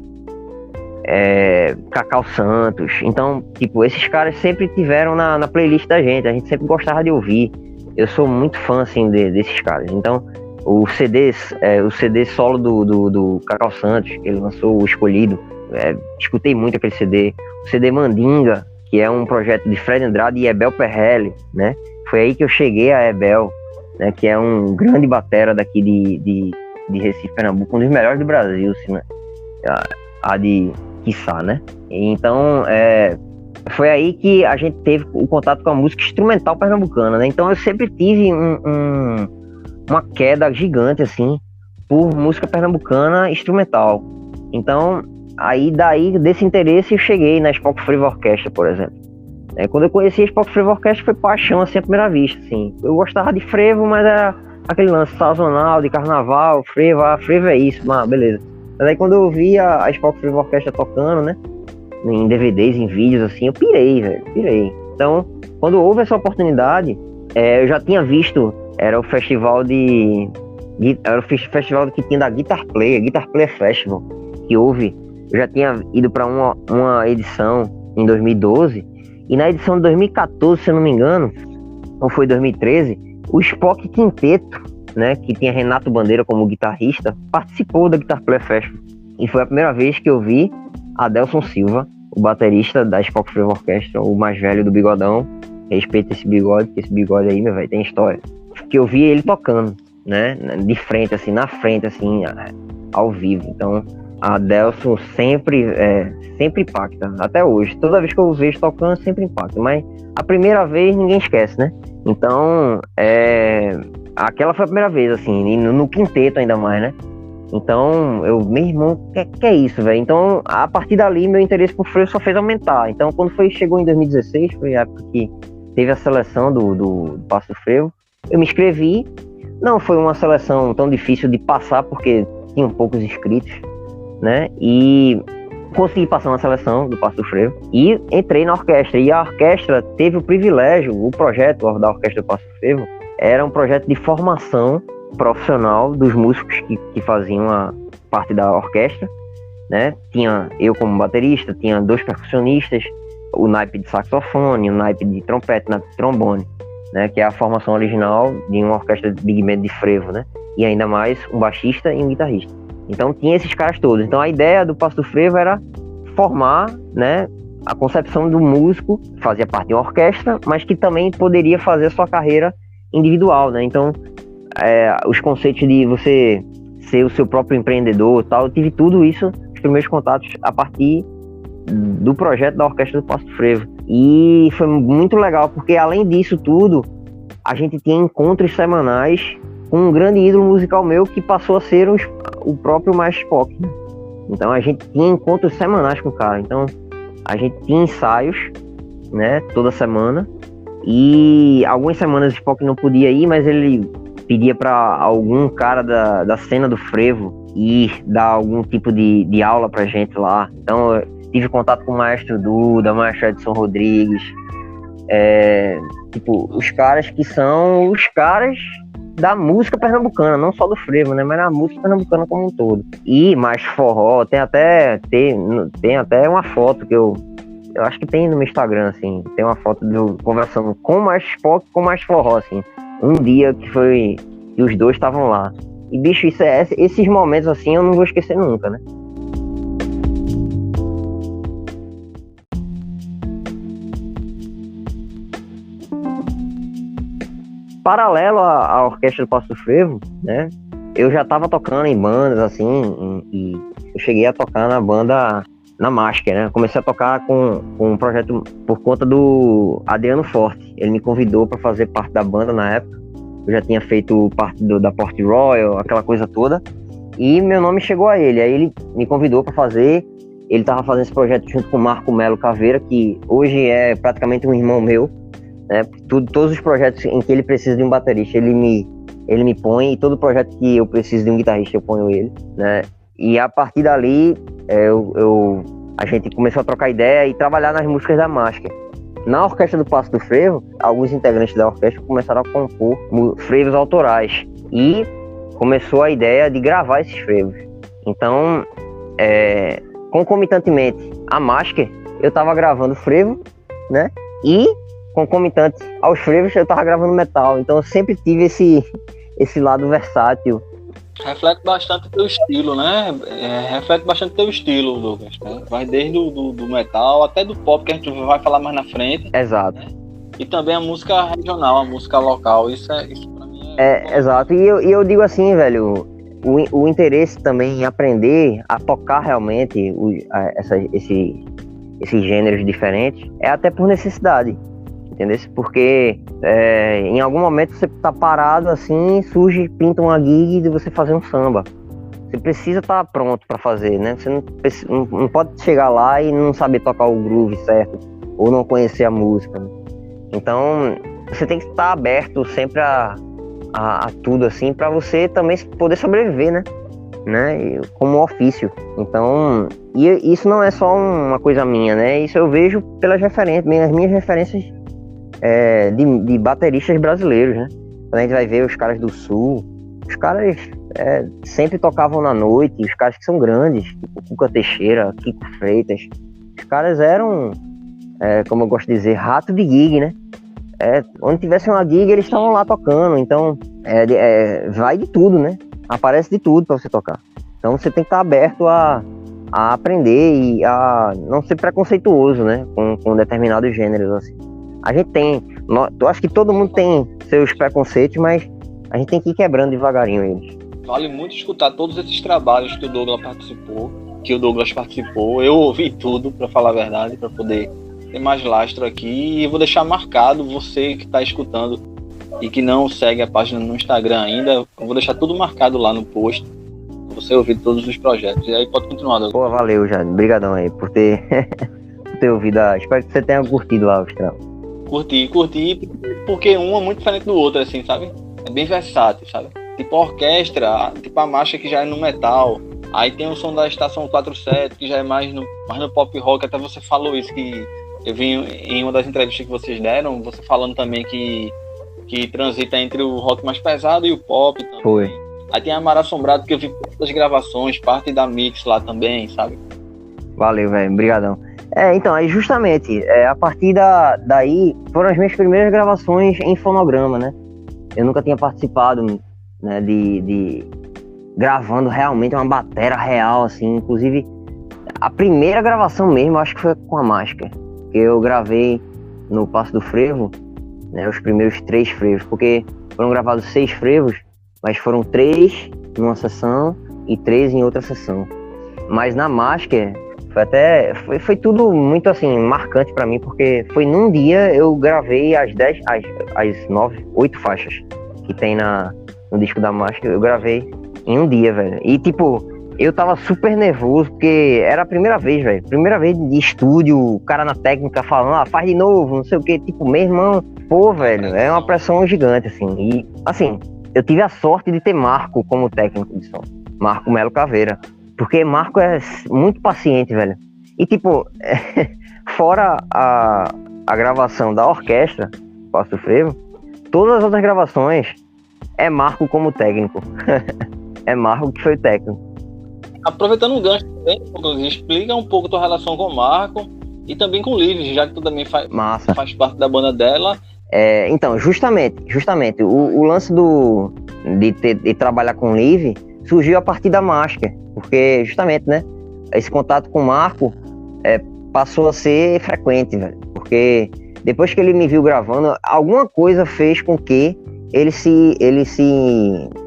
Cacau Santos. Então, tipo, esses caras sempre tiveram na playlist da gente. A gente sempre gostava de ouvir. Eu sou muito fã, assim, desses caras. Então, o CD solo do Cacau Santos, que ele lançou, o Escolhido, escutei muito aquele CD. O CD Mandinga, que é um projeto de Fred Andrade e Ebel Perrelli, né? Foi aí que eu cheguei a Ebel, né? Que é um grande batera daqui de Recife, Pernambuco, um dos melhores do Brasil, assim, né? De quiçá, né? Então, foi aí que a gente teve o contato com a música instrumental pernambucana, né? Então eu sempre tive uma queda gigante, assim, por música pernambucana instrumental. Então, aí desse interesse eu cheguei na Spock Frevo Orquestra, por exemplo. Quando eu conheci a Spock Frevo Orquestra foi paixão, assim, à primeira vista, assim. Eu gostava de frevo, mas era aquele lance sazonal, de carnaval, frevo, frevo é isso, mas beleza. Mas aí quando eu vi a Spock Frevo Orquestra tocando, né, em DVDs, em vídeos, assim, eu pirei, velho, pirei. Então, quando houve essa oportunidade, eu já tinha visto, era o festival que tinha da Guitar Player Festival, que houve. Eu já tinha ido para uma edição em 2012, e na edição de 2014, se eu não me engano, ou foi 2013, o Spock Quinteto, né, que tinha Renato Bandeira como guitarrista, participou da Guitar Player Festival. E foi a primeira vez que eu vi Adelson Silva, o baterista da Spock Frevo Orquestra, o mais velho do bigodão. Respeita esse bigode, que esse bigode aí, meu velho, tem história. Que eu vi ele tocando, né, de frente, assim, na frente, assim, ao vivo. Então, a Adelson sempre impacta, até hoje. Toda vez que eu vejo tocando, sempre impacta. Mas a primeira vez ninguém esquece, né? Então, aquela foi a primeira vez, assim, no quinteto ainda mais, né? Então, meu irmão, que é isso, velho? Então, a partir dali, meu interesse por frevo só fez aumentar. Então, quando chegou em 2016, foi a época que teve a seleção do Passo do Frevo, eu me inscrevi. Não foi uma seleção tão difícil de passar, porque tinham poucos inscritos, né? E consegui passar na seleção do Passo do Frevo e entrei na orquestra. E a orquestra teve o privilégio, o projeto da Orquestra do Passo do Frevo era um projeto de formação profissional dos músicos que faziam a parte da orquestra, né? Tinha eu como baterista, tinha 2 percussionistas, o naipe de saxofone, o naipe de trompete, o naipe de trombone, né? Que é a formação original de uma orquestra de big band de frevo, né? E ainda mais um baixista e um guitarrista. Então tinha esses caras todos. Então a ideia do Passo do Frevo era formar, né, a concepção do músico, fazia parte de uma orquestra, mas que também poderia fazer a sua carreira individual, né? Então os conceitos de você ser o seu próprio empreendedor e tal, eu tive tudo isso, os primeiros contatos a partir do projeto da Orquestra do Passo do Frevo. E foi muito legal, porque além disso tudo, a gente tinha encontros semanais com um grande ídolo musical meu que passou a ser o próprio Maestro Spock, né? Então a gente tinha encontros semanais com o cara. Então a gente tinha ensaios, né, toda semana. E algumas semanas o Spock não podia ir, mas ele pedia para algum cara da cena do frevo ir dar algum tipo de aula pra gente lá. Então eu tive contato com o Maestro Duda, o Maestro Edson Rodrigues, tipo, os caras que são os caras da música pernambucana, não só do frevo, né, mas da música pernambucana como um todo. E mais forró, tem até uma foto que eu acho que tem no meu Instagram, assim, tem uma foto de eu conversando com mais Spock, com mais forró, assim, um dia que os dois estavam lá. E, bicho, esses momentos, assim, eu não vou esquecer nunca, né? Paralelo à Orquestra do Passo do Frevo, né, eu já tava tocando em bandas, assim, e eu cheguei a tocar na banda, na Máscara, né? Comecei a tocar com um projeto por conta do Adriano Forte. Ele me convidou para fazer parte da banda na época. Eu já tinha feito parte da Port Royal, aquela coisa toda. E meu nome chegou a ele. Aí ele me convidou para fazer. ele tava fazendo esse projeto junto com o Marco Melo Caveira, que hoje é praticamente um irmão meu, né? Todos os projetos em que ele precisa de um baterista, ele me põe, e todo projeto que eu preciso de um guitarrista, eu ponho ele, né? E a partir dali, a gente começou a trocar ideia e trabalhar nas músicas da Máscara. Na Orquestra do Passo do Frevo, alguns integrantes da orquestra começaram a compor frevos autorais. E começou a ideia de gravar esses frevos. Então, concomitantemente à Máscara, eu estava gravando frevo, né? E concomitante aos frevos, eu estava gravando metal. Então, eu sempre tive esse lado versátil. Reflete bastante teu estilo, né? Reflete bastante teu estilo, Douglas, né? Vai desde do metal até do pop, que a gente vai falar mais na frente. Exato. Né? E também a música regional, a música local. Isso pra mim exato. E eu digo assim, velho, o interesse também em aprender a tocar realmente esses gêneros diferentes é até por necessidade. Entendeu? Porque em algum momento você tá parado assim, pinta uma gig de você fazer um samba. Você precisa estar pronto para fazer, né? Você não pode chegar lá e não saber tocar o groove certo, ou não conhecer a música, né? Então, você tem que estar aberto sempre a tudo assim, para você também poder sobreviver, né? Como ofício. Então, e isso não é só uma coisa minha, né? Isso eu vejo pelas referências, as minhas referências de bateristas brasileiros, né? Quando a gente vai ver os caras do Sul, os caras sempre tocavam na noite, os caras que são grandes, tipo Cuca Teixeira, Kiko Freitas, os caras eram, como eu gosto de dizer, rato de gig, né? Onde tivesse uma gig, eles estavam lá tocando. Então, vai de tudo, né? Aparece de tudo para você tocar. Então, você tem que estar aberto a aprender e a não ser preconceituoso, né? Com determinados gêneros, assim. A gente tem, eu acho que todo mundo tem seus preconceitos, mas a gente tem que ir quebrando devagarinho eles. Vale muito escutar todos esses trabalhos que o Douglas participou. Eu ouvi tudo, para falar a verdade, para poder ter mais lastro aqui. E vou deixar marcado, você que está escutando e que não segue a página no Instagram ainda, eu vou deixar tudo marcado lá no post, para você ouvir todos os projetos. E aí pode continuar, Douglas. Pô, valeu, Jade. Obrigadão aí por ter ouvido. Espero que você tenha curtido lá o Austral. Curti, porque um é muito diferente do outro, assim, sabe? É bem versátil, sabe? Tipo a orquestra, tipo a marcha que já é no metal, aí tem o som da Estação 47, que já é mais no pop rock. Até você falou isso, que eu vi em uma das entrevistas que vocês deram, você falando também que transita entre o rock mais pesado e o pop também. Foi. Aí tem a Mar Assombrado, que eu vi parte das gravações, parte da mix lá também, sabe? Valeu, velho, obrigadão. Então, aí justamente, a partir daí foram as minhas primeiras gravações em fonograma, né? Eu nunca tinha participado, né, de gravando realmente uma batera real, assim. Inclusive, a primeira gravação mesmo, eu acho que foi com a Máscara, que eu gravei no Passo do Frevo, né, os primeiros 3 frevos, porque foram gravados 6 frevos, mas foram 3 numa sessão e 3 em outra sessão. Mas na Máscara foi tudo muito assim marcante pra mim, porque foi num dia eu gravei as 8 faixas que tem no disco da Máscara. Eu gravei em um dia, velho. E tipo, eu tava super nervoso, porque era a primeira vez, velho. Primeira vez de estúdio, o cara na técnica falando, faz de novo, não sei o que. Tipo, meu irmão, pô, velho, é uma pressão gigante, assim. E, assim, eu tive a sorte de ter Marco como técnico de som. Marco Melo Caveira. Porque Marco é muito paciente, velho. E, tipo, fora a gravação da orquestra, Passo do Frevo, todas as outras gravações é Marco como técnico. É Marco que foi o técnico. Aproveitando um gancho também, explica um pouco a tua relação com o Marco e também com o Liv, já que tu também faz parte da banda dela. Então, justamente, o lance de trabalhar com o Liv surgiu a partir da Máscara, porque justamente, né, esse contato com o Marco passou a ser frequente, velho, porque depois que ele me viu gravando, alguma coisa fez com que ele se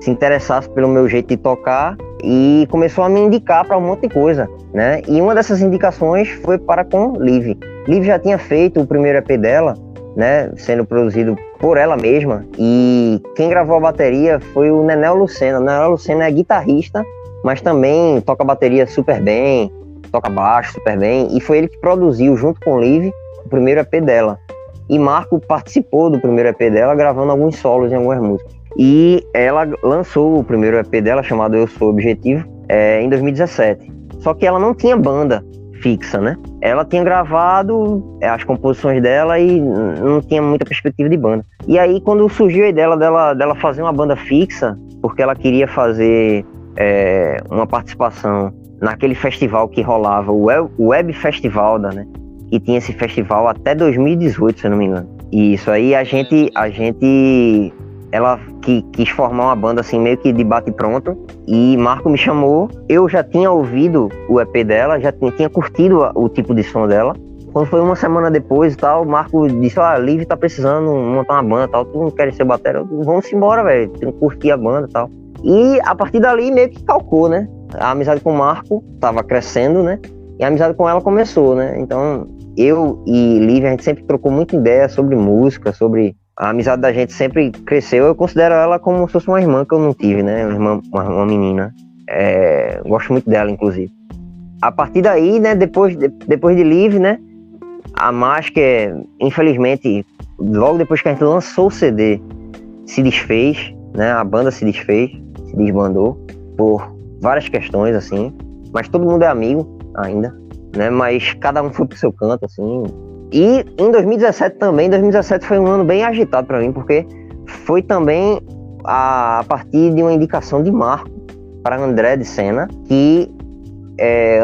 interessasse pelo meu jeito de tocar e começou a me indicar para um monte de coisa, né? E uma dessas indicações foi para com Liv. Liv já tinha feito o primeiro EP dela, né, sendo produzido por ela mesma, e quem gravou a bateria foi o Nenel Lucena. O Nenel Lucena é guitarrista, mas também toca bateria super bem, toca baixo super bem, e foi ele que produziu, junto com o Liv, o primeiro EP dela. E Marco participou do primeiro EP dela, gravando alguns solos em algumas músicas. E ela lançou o primeiro EP dela, chamado Eu Sou Objetivo, em 2017. Só que ela não tinha banda fixa, né? Ela tinha gravado as composições dela e não tinha muita perspectiva de banda. E aí, quando surgiu a ideia dela fazer uma banda fixa, porque ela queria fazer uma participação naquele festival que rolava, o Web Festival, né? E tinha esse festival até 2018, se eu não me engano. E isso aí ela quis formar uma banda assim, meio que de bate pronto, e Marco me chamou. Eu já tinha ouvido o EP dela, já tinha curtido o tipo de som dela. Quando foi uma semana depois e tal, Marco disse: Liv tá precisando montar uma banda e tal, tu não quer ser batera? Vamos embora, velho, tem que curtir a banda e tal. E a partir dali meio que calcou, né? A amizade com o Marco tava crescendo, né? E a amizade com ela começou, né? Então, eu e Liv, a gente sempre trocou muita ideia sobre música, sobre... A amizade da gente sempre cresceu. Eu considero ela como se fosse uma irmã que eu não tive, né? Uma menina. Gosto muito dela, inclusive. A partir daí, né? Depois de Liv, né? A Masker, infelizmente, logo depois que a gente lançou o CD, se desfez, né? A banda se desfez, se desbandou por várias questões, assim. Mas todo mundo é amigo ainda, né? Mas cada um foi pro seu canto, assim. E em 2017 também, 2017 foi um ano bem agitado para mim, porque foi também a partir de uma indicação de Marco para André de Sena, que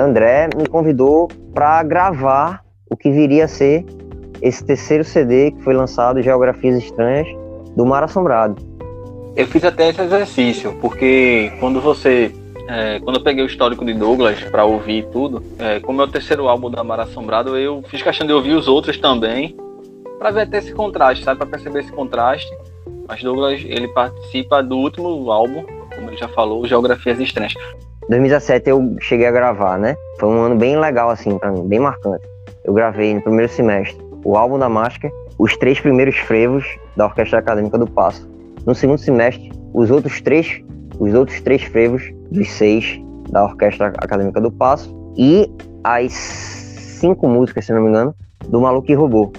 André me convidou para gravar o que viria a ser esse terceiro CD que foi lançado, Geografias Estranhas, do Mar Assombrado. Eu fiz até esse exercício, porque quando eu peguei o histórico de Douglas pra ouvir tudo, como é o terceiro álbum da Mar Assombrado, eu fiz questão de ouvir os outros também, pra ver até esse contraste, sabe? Pra perceber esse contraste. Mas Douglas, ele participa do último álbum, como ele já falou, Geografias Estranhas. 2017 eu cheguei a gravar, né? Foi um ano bem legal, assim, pra mim, bem marcante. Eu gravei no primeiro semestre o álbum da Máscara, os 3 primeiros frevos da Orquestra Acadêmica do Paço. No segundo semestre, os outros três frevos dos 6 da Orquestra Acadêmica do Paço e as 5 músicas, se não me engano, do Maluco e Robô,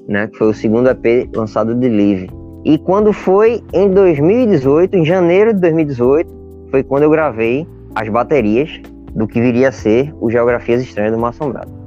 né, que foi o segundo EP lançado de Liv. E quando foi em 2018, em janeiro de 2018, foi quando eu gravei as baterias do que viria a ser o Geografias Estranhas do Mar Assombrado.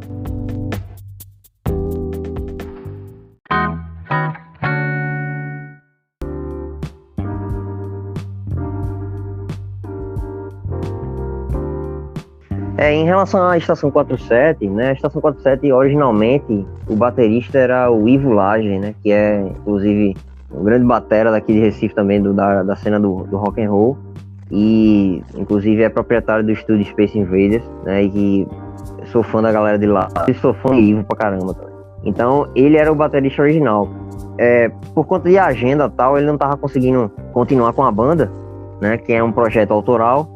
Em relação à Estação 47, né, a Estação 47, originalmente, o baterista era o Ivo Lage, né, que é, inclusive, um grande batera daqui de Recife também, da cena do rock and roll, e, inclusive, é proprietário do estúdio Space Invaders, né, e que sou fã da galera de lá, e sou fã de Ivo pra caramba também. Então, ele era o baterista original. Por conta de agenda e tal, ele não tava conseguindo continuar com a banda, né, que é um projeto autoral,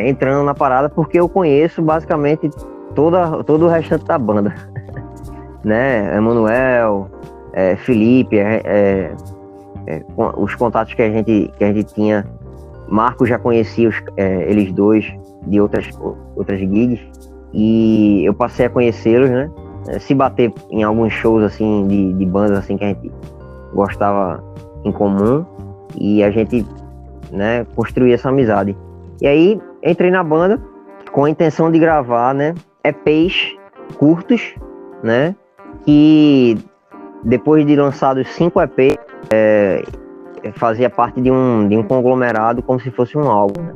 entrando na parada, porque eu conheço basicamente todo o restante da banda, né? Emanuel, Felipe, os contatos que a gente tinha. Marco já conhecia eles dois de outras gigs, e eu passei a conhecê-los, né? Se bater em alguns shows assim de bandas assim que a gente gostava em comum, e a gente, né, construía essa amizade. E aí, entrei na banda com a intenção de gravar, né, EPs curtos, né, que depois de lançados 5 EPs, fazia parte de um conglomerado como se fosse um álbum, né?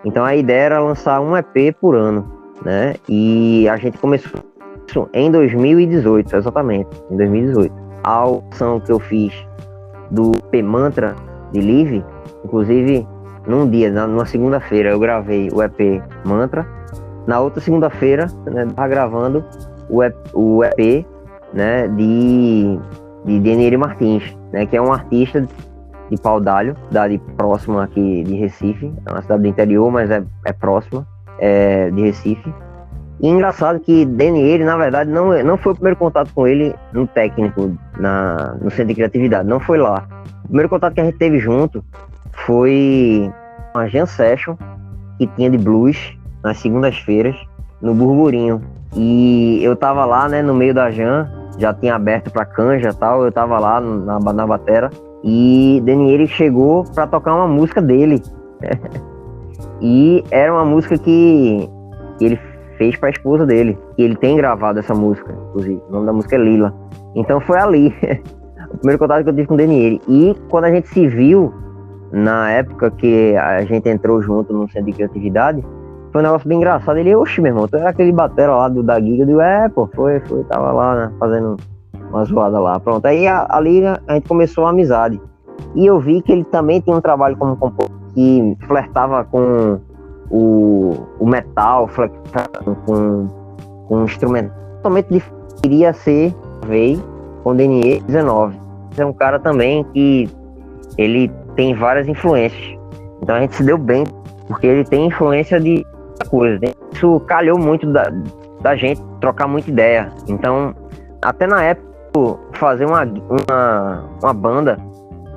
Então a ideia era lançar um EP por ano, né, e a gente começou isso em 2018, exatamente, em 2018. A audição que eu fiz do EP Mantra de Liv, inclusive... Num dia, numa segunda-feira, eu gravei o EP Mantra. Na outra segunda-feira, né, eu tava gravando o EP, né, de Denieri Martins, né, que é um artista de Paudalho, cidade próxima aqui de Recife. É uma cidade do interior, mas é próxima de Recife. E engraçado que Denieri, na verdade, não foi o primeiro contato com ele no técnico, no Centro de Criatividade. Não foi lá. O primeiro contato que a gente teve junto foi uma jam session que tinha de blues nas segundas-feiras, no Burburinho. E eu tava lá, né, no meio da jam, já tinha aberto pra canja e tal, eu tava lá na batera, e Denieri chegou pra tocar uma música dele. E era uma música que ele fez pra esposa dele, e ele tem gravado essa música, inclusive, o nome da música é Lila. Então foi ali, o primeiro contato que eu tive com Denieri. E quando a gente se viu, na época que a gente entrou junto no Centro de Criatividade, foi um negócio bem engraçado. Ele, oxe, meu irmão, tu era aquele batera lá da Giga? Eu digo, pô, foi, tava lá, né, fazendo uma zoada lá. Pronto, aí ali a gente começou a amizade. E eu vi que ele também tinha um trabalho como compositor, que flertava com o metal, flertava com um instrumento totalmente diferente. Queria ser, veio com o Denier 19. É um cara também que ele tem várias influências. Então a gente se deu bem, porque ele tem influência de coisa. Isso calhou muito da gente trocar muita ideia. Então, até na época, fazer uma banda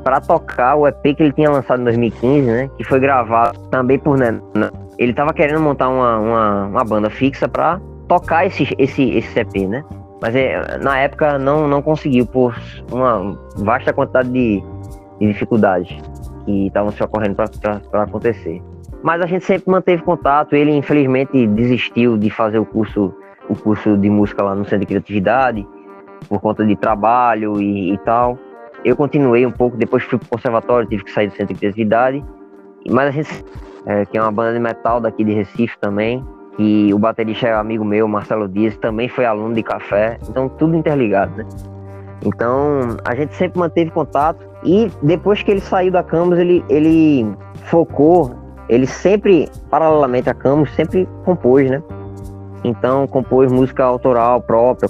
para tocar o EP que ele tinha lançado em 2015, né? Que foi gravado também por Nenan. Ele tava querendo montar uma banda fixa para tocar esse EP, né? Mas na época não conseguiu, por uma vasta quantidade de dificuldades que estavam se ocorrendo para acontecer. Mas a gente sempre manteve contato. Ele, infelizmente, desistiu de fazer o curso de música lá no Centro de Criatividade, por conta de trabalho e tal. Eu continuei um pouco, depois fui pro conservatório, tive que sair do Centro de Criatividade. Mas a gente, que é uma banda de metal daqui de Recife também, que o baterista é amigo meu, Marcelo Dias, também foi aluno de Café, então tudo interligado, né? Então a gente sempre manteve contato. E depois que ele saiu da Camus, ele focou, ele sempre, paralelamente a Camus, sempre compôs, né? Então compôs música autoral própria.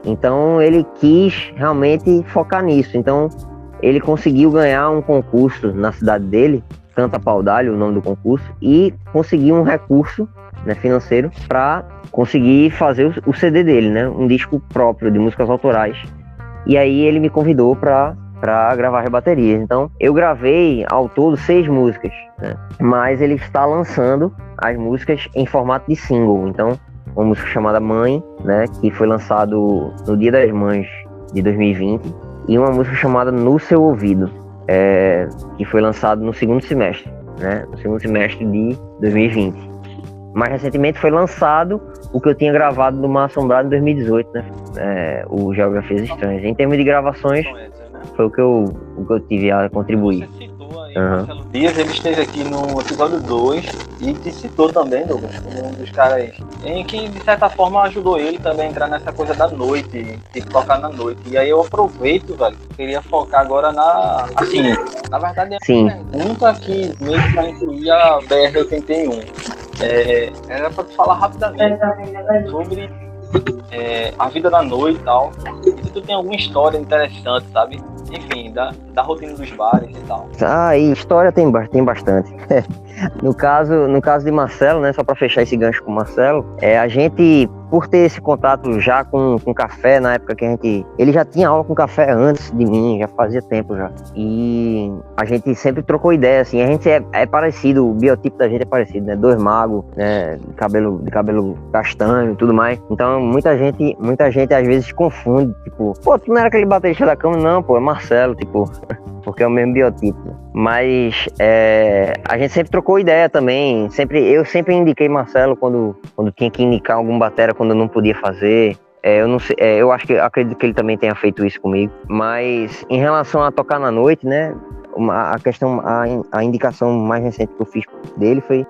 Então ele quis realmente focar nisso. Então ele conseguiu ganhar um concurso na cidade dele, Canta Paudalho, o nome do concurso, e conseguiu um recurso, né, financeiro para conseguir fazer o CD dele, né? Um disco próprio de músicas autorais. E aí ele me convidou para gravar as baterias. Então eu gravei ao todo 6 músicas, né? Mas ele está lançando as músicas em formato de single. Então uma música chamada Mãe, né, que foi lançado no Dia das Mães de 2020, e uma música chamada No Seu Ouvido, que foi lançado no segundo semestre, né, no segundo semestre de 2020. Mais recentemente foi lançado o que eu tinha gravado no Mar Assombrado em 2018, né, o Geografias Estranhas. Em termos de gravações, foi o que eu tive a contribuir. Você citou aí o Marcelo Dias, ele esteve aqui no episódio 2 e te citou também, Douglas, como um dos caras em que, de certa forma, ajudou ele também a entrar nessa coisa da noite, de tocar na noite. E aí eu aproveito, velho, queria focar agora assim, na verdade é uma pergunta que meio que vai incluir a BR-81. Era pra tu falar rapidamente sobre a vida da noite e tal. E se tu tem alguma história interessante, sabe? Enfim, da rotina dos bares e tal. E história tem bastante. No caso de Marcelo, né, só para fechar esse gancho com o Marcelo, a gente, por ter esse contato já com café, na época que ele já tinha aula com café antes de mim, já fazia tempo já, e a gente sempre trocou ideia, assim, a gente é parecido, o biotipo da gente é parecido, né, 2 magos, né, de cabelo castanho e tudo mais. Então muita gente às vezes confunde, tipo, pô, tu não era aquele baterista da Cama? Não, pô, é Marcelo, tipo, porque é o mesmo biotipo. Mas a gente sempre trocou ideia também. Eu sempre indiquei Marcelo quando tinha que indicar algum batera, quando eu não podia fazer. Eu não sei, acredito que ele também tenha feito isso comigo. Mas em relação a tocar na noite, né? A indicação mais recente que eu fiz dele foi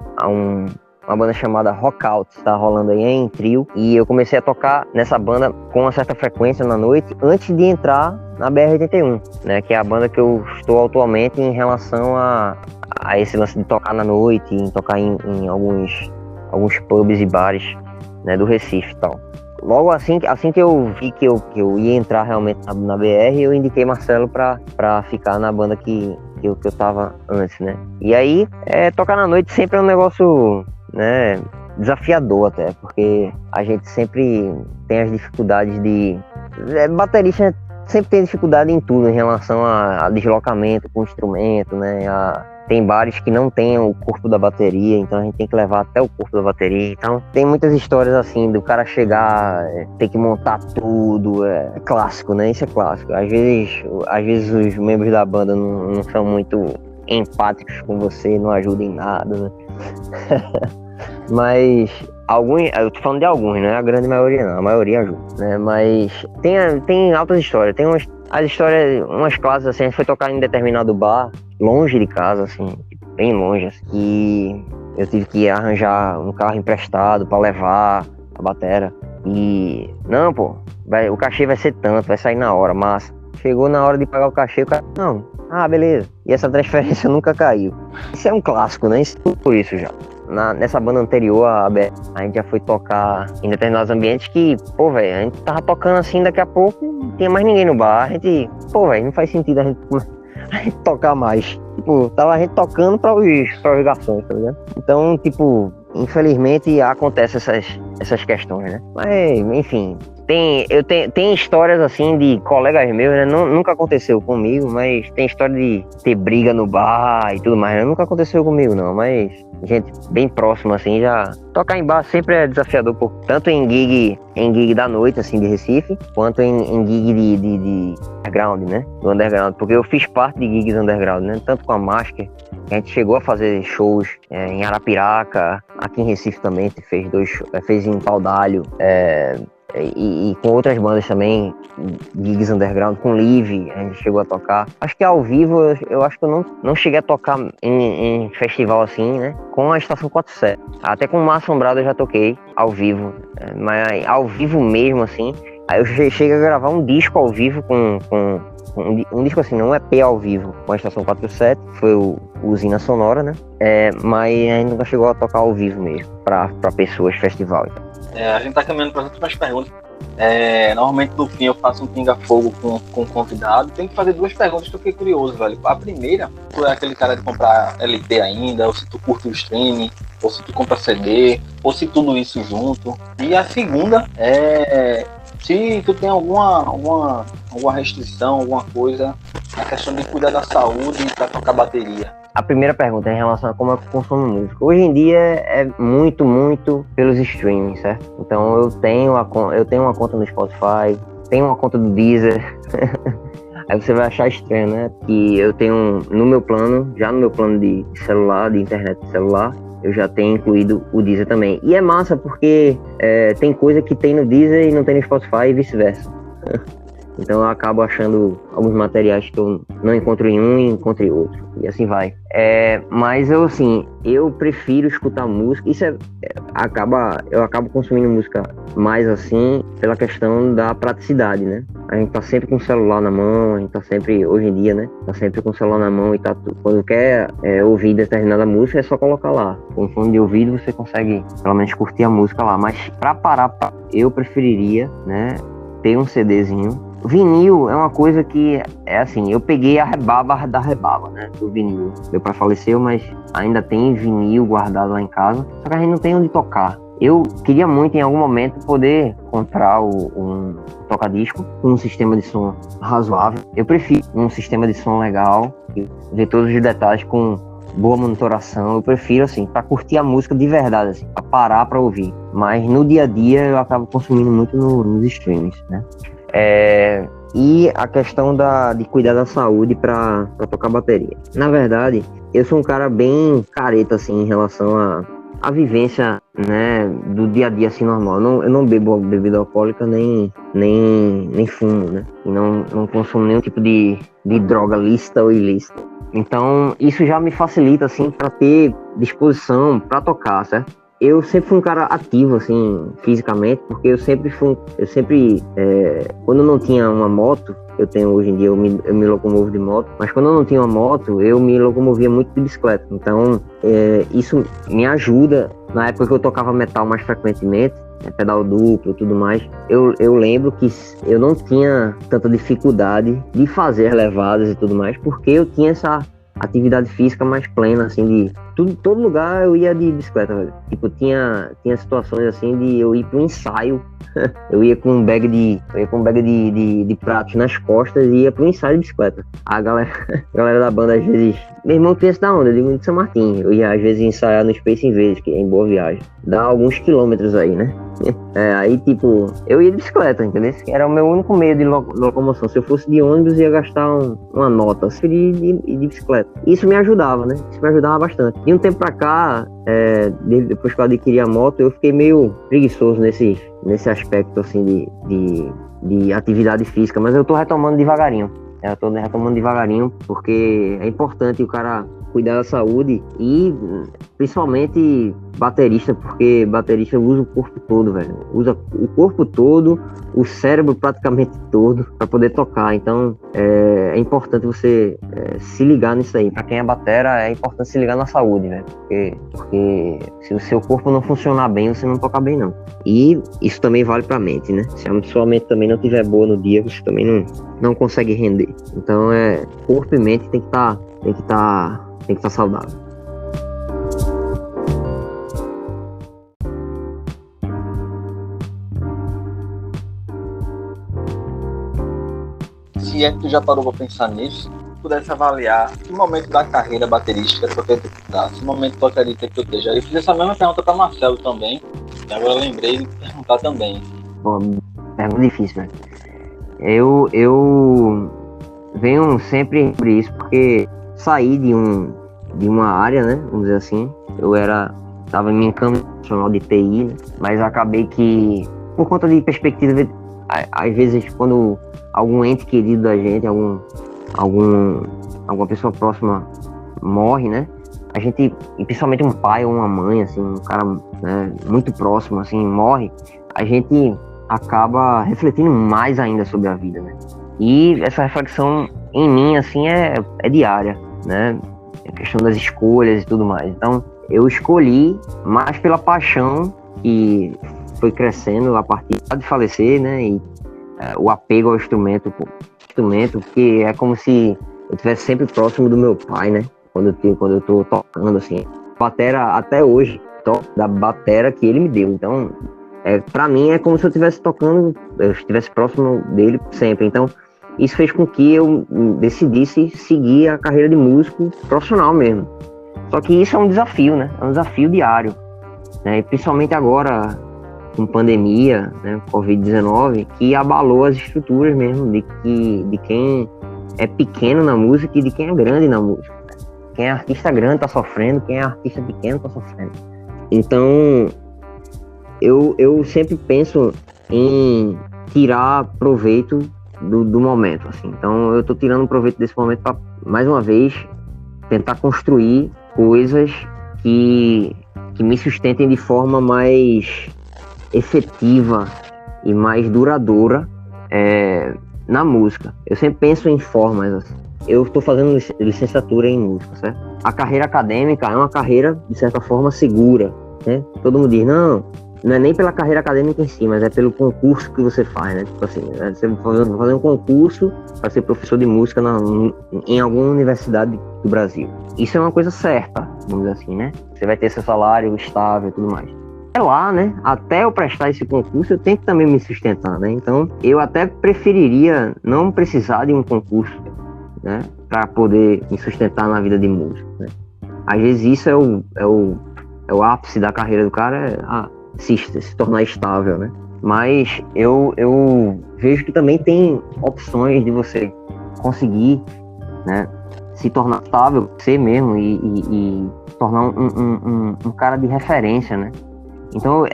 uma banda chamada Rockout, tá rolando aí em trio, e eu comecei a tocar nessa banda com uma certa frequência na noite, antes de entrar na BR-81, né, que é a banda que eu estou atualmente em relação a esse lance de tocar na noite, em tocar em alguns pubs e bares, né, do Recife e tal. Logo assim que eu vi que eu ia entrar realmente na BR, eu indiquei Marcelo pra ficar na banda que eu tava antes, né. E aí, tocar na noite sempre é um negócio, né, desafiador até, porque a gente sempre tem as dificuldades baterista sempre tem dificuldade em tudo, em relação a deslocamento com o instrumento, né, tem bares que não tem o corpo da bateria, então a gente tem que levar até o corpo da bateria. Então tem muitas histórias assim, do cara chegar, ter que montar tudo, é clássico, né? Isso é clássico. Às vezes os membros da banda não são muito empáticos com você, não ajudam em nada, né? Mas eu tô falando de alguns, né? A grande maioria não, a maioria ajuda, né? Mas tem altas histórias, tem as histórias, umas classes assim, a gente foi tocar em determinado bar, longe de casa, assim, bem longe, assim, e eu tive que arranjar um carro emprestado pra levar a batera. E, não, pô, o cachê vai ser tanto, vai sair na hora, massa. Chegou na hora de pagar o cachê, o cara, não, beleza. E essa transferência nunca caiu. Isso é um clássico, né? Isso é por isso já. Nessa banda anterior, a gente já foi tocar em determinados ambientes que, pô, velho, a gente tava tocando assim, daqui a pouco não tinha mais ninguém no bar. A gente, pô, velho, não faz sentido a gente tocar mais. Tipo, tava a gente tocando para os garçons, tá ligado? Então, tipo, infelizmente acontece essas questões, né? Mas, enfim, tem histórias assim de colegas meus, né? Nunca aconteceu comigo, mas tem história de ter briga no bar e tudo mais, né? Nunca aconteceu comigo, não, mas gente bem próxima, assim, já... Tocar em bar sempre é desafiador, tanto em gig da noite, assim, de Recife, quanto em gig de underground, né? Do underground, porque eu fiz parte de gigs underground, né? Tanto com a Masker, a gente chegou a fazer shows em Arapiraca, aqui em Recife também, fez em Pau d'Alho, e com outras bandas também, gigs underground, com Live, a gente chegou a tocar. Acho que ao vivo, eu acho que eu não cheguei a tocar em festival assim, né? Com a Estação 47. Até com o Mar Assombrado eu já toquei ao vivo, mas ao vivo mesmo, assim. Aí eu cheguei a gravar um disco ao vivo um disco assim, não é EP ao vivo, com a Estação 47, foi o Usina Sonora, né? Mas a gente nunca chegou a tocar ao vivo mesmo, pra pessoas, festival e tal. A gente tá caminhando para as últimas perguntas. Normalmente no fim eu faço um pinga-fogo com o convidado. Tem que fazer 2 perguntas que eu fiquei curioso, velho. A primeira, tu é aquele cara de comprar LP ainda, ou se tu curte o streaming, ou se tu compra CD, ou se tudo isso junto. E a segunda é se tu tem alguma restrição, alguma coisa na questão de cuidar da saúde para tocar bateria. A primeira pergunta é em relação a como eu consumo música. Hoje em dia é muito, muito pelos streamings, certo? Então eu tenho uma conta no Spotify, tenho uma conta do Deezer. Aí você vai achar estranho, né? Que eu tenho no meu plano de celular, de internet de celular, eu já tenho incluído o Deezer também. E é massa porque tem coisa que tem no Deezer e não tem no Spotify e vice-versa. Então eu acabo achando alguns materiais que eu não encontro em um e encontro em outro. E assim vai. Mas eu prefiro escutar música. Isso eu acabo consumindo música mais assim pela questão da praticidade, né? A gente tá sempre com o celular na mão, a gente tá sempre, hoje em dia, né? Tá sempre com o celular na mão e tá tudo. Quando quer ouvir determinada música, é só colocar lá. Com fone de ouvido você consegue pelo menos curtir a música lá. Mas pra parar, eu preferiria, né? Ter um CDzinho. Vinil é uma coisa que eu peguei a rebaba da rebaba, né, do vinil. Meu pai faleceu, mas ainda tem vinil guardado lá em casa, só que a gente não tem onde tocar. Eu queria muito em algum momento poder comprar um toca-disco com um sistema de som razoável. Eu prefiro um sistema de som legal, ver todos os detalhes com boa monitoração. Eu prefiro assim, para curtir a música de verdade, assim, para parar para ouvir. Mas no dia a dia eu acabo consumindo muito nos streams, né? E a questão de cuidar da saúde para tocar bateria. Na verdade, eu sou um cara bem careta assim em relação à vivência, né, do dia a dia assim normal. Eu não bebo bebida alcoólica nem fumo, né? E não consumo nenhum tipo de droga lícita ou ilícita. Então isso já me facilita assim para ter disposição para tocar, certo? Eu sempre fui um cara ativo, assim, fisicamente, porque eu sempre, quando eu não tinha uma moto, eu tenho hoje em dia, eu me locomovo de moto, mas quando eu não tinha uma moto, eu me locomovia muito de bicicleta. Então, isso me ajuda. Na época que eu tocava metal mais frequentemente, pedal duplo e tudo mais, eu lembro que eu não tinha tanta dificuldade de fazer levadas e tudo mais, porque eu tinha essa atividade física mais plena, assim, de todo lugar eu ia de bicicleta, velho. Tipo, tinha situações assim de eu ir pro ensaio. Eu ia com um bag de pratos nas costas e ia pro ensaio de bicicleta. A galera da banda, às vezes... Meu irmão conhece da onde? Eu digo de São Martim. Eu ia, às vezes, ensaiar no Space Invaders, que é em Boa Viagem. Dá alguns quilômetros aí, né? Aí, tipo, eu ia de bicicleta, entendeu? Era o meu único meio de locomoção. Se eu fosse de ônibus, ia gastar uma nota. Eu preferi de bicicleta. Isso me ajudava, né? Isso me ajudava bastante. De um tempo pra cá, depois que eu adquiri a moto, eu fiquei meio preguiçoso nesse aspecto, assim, de atividade física. Mas eu tô retomando devagarinho. Eu tô retomando devagarinho, porque é importante o cara cuidar da saúde e principalmente baterista, porque baterista usa o corpo todo, velho. Usa o corpo todo, o cérebro praticamente todo para poder tocar. Então é importante você se ligar nisso aí. Para quem é batera, é importante se ligar na saúde, velho. Porque se o seu corpo não funcionar bem, você não toca bem, não. E isso também vale pra mente, né? Se a sua mente também não estiver boa no dia, você também não consegue render. Então corpo e mente tem que estar saudável. Se é que tu já parou pra pensar nisso, pudesse avaliar que momento da carreira baterística tu acredita, que momento tu acredita que eu esteja. Eu fiz essa mesma pergunta pra Marcelo também, e agora eu lembrei de perguntar também. Pô, pergunta difícil, velho. Eu venho sempre por isso, porque saí de uma área, né, vamos dizer assim. Eu tava me encaminhando profissional de TI, né, mas acabei que, por conta de perspectiva, às vezes quando algum ente querido da gente, alguma pessoa próxima morre, né, a gente, e principalmente um pai ou uma mãe, assim, um cara, né, muito próximo, assim, morre, a gente acaba refletindo mais ainda sobre a vida, né, e essa reflexão em mim, assim, é diária, né, a questão das escolhas e tudo mais. Então, eu escolhi mais pela paixão que foi crescendo a partir de falecer, né? E o apego ao instrumento, que é como se eu estivesse sempre próximo do meu pai, né? Quando eu tô tocando, assim. Batera, até hoje, da batera que ele me deu. Então, pra mim, é como se eu estivesse tocando, eu estivesse próximo dele sempre. Então, isso fez com que eu decidisse seguir a carreira de músico profissional mesmo. Só que isso é um desafio, né? É um desafio diário, né? E principalmente agora, com pandemia, né? Covid-19, que abalou as estruturas mesmo de quem é pequeno na música e de quem é grande na música. Quem é artista grande tá sofrendo, quem é artista pequeno tá sofrendo. Então, eu sempre penso em tirar proveito do momento, assim. Então eu tô tirando proveito desse momento para, mais uma vez, tentar construir coisas que me sustentem de forma mais efetiva e mais duradoura na música. Eu sempre penso em formas, assim. Eu estou fazendo licenciatura em música, certo? A carreira acadêmica é uma carreira, de certa forma, segura, né? Todo mundo diz, não é nem pela carreira acadêmica em si, mas é pelo concurso que você faz, né? Tipo assim, você fazer um concurso para ser professor de música em alguma universidade do Brasil. Isso é uma coisa certa, vamos dizer assim, né? Você vai ter seu salário estável e tudo mais. É lá, né? Até eu prestar esse concurso, eu tenho que também me sustentar, né? Então, eu até preferiria não precisar de um concurso, né? Para poder me sustentar na vida de músico, né? Às vezes isso é o ápice da carreira do cara, se tornar estável, né? Mas eu vejo que também tem opções de você conseguir, né, se tornar estável, ser mesmo e tornar um cara de referência, né? Então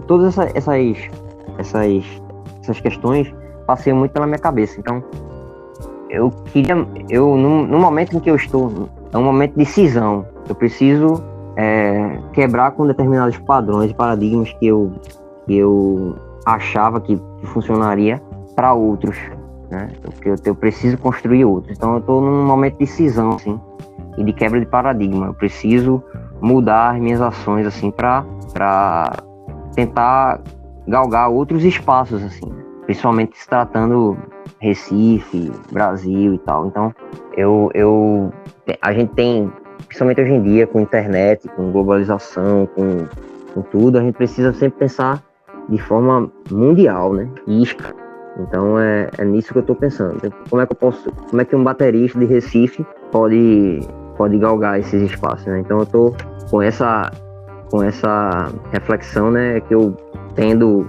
todas essas questões passeiam muito pela minha cabeça. Então no momento em que eu estou, é um momento de cisão. Eu preciso quebrar com determinados padrões e paradigmas que eu achava que funcionaria para outros, né? Porque eu preciso construir outros. Então eu estou num momento de cisão, assim, e de quebra de paradigma. Eu preciso mudar as minhas ações, assim, para tentar galgar outros espaços, assim, principalmente se tratando Recife, Brasil e tal. Então a gente tem principalmente hoje em dia, com internet, com globalização, com tudo, a gente precisa sempre pensar de forma mundial, né? Isca. Então é nisso que eu tô pensando. Como é que um baterista de Recife pode galgar esses espaços, né? Então eu tô com essa reflexão, né, que eu tendo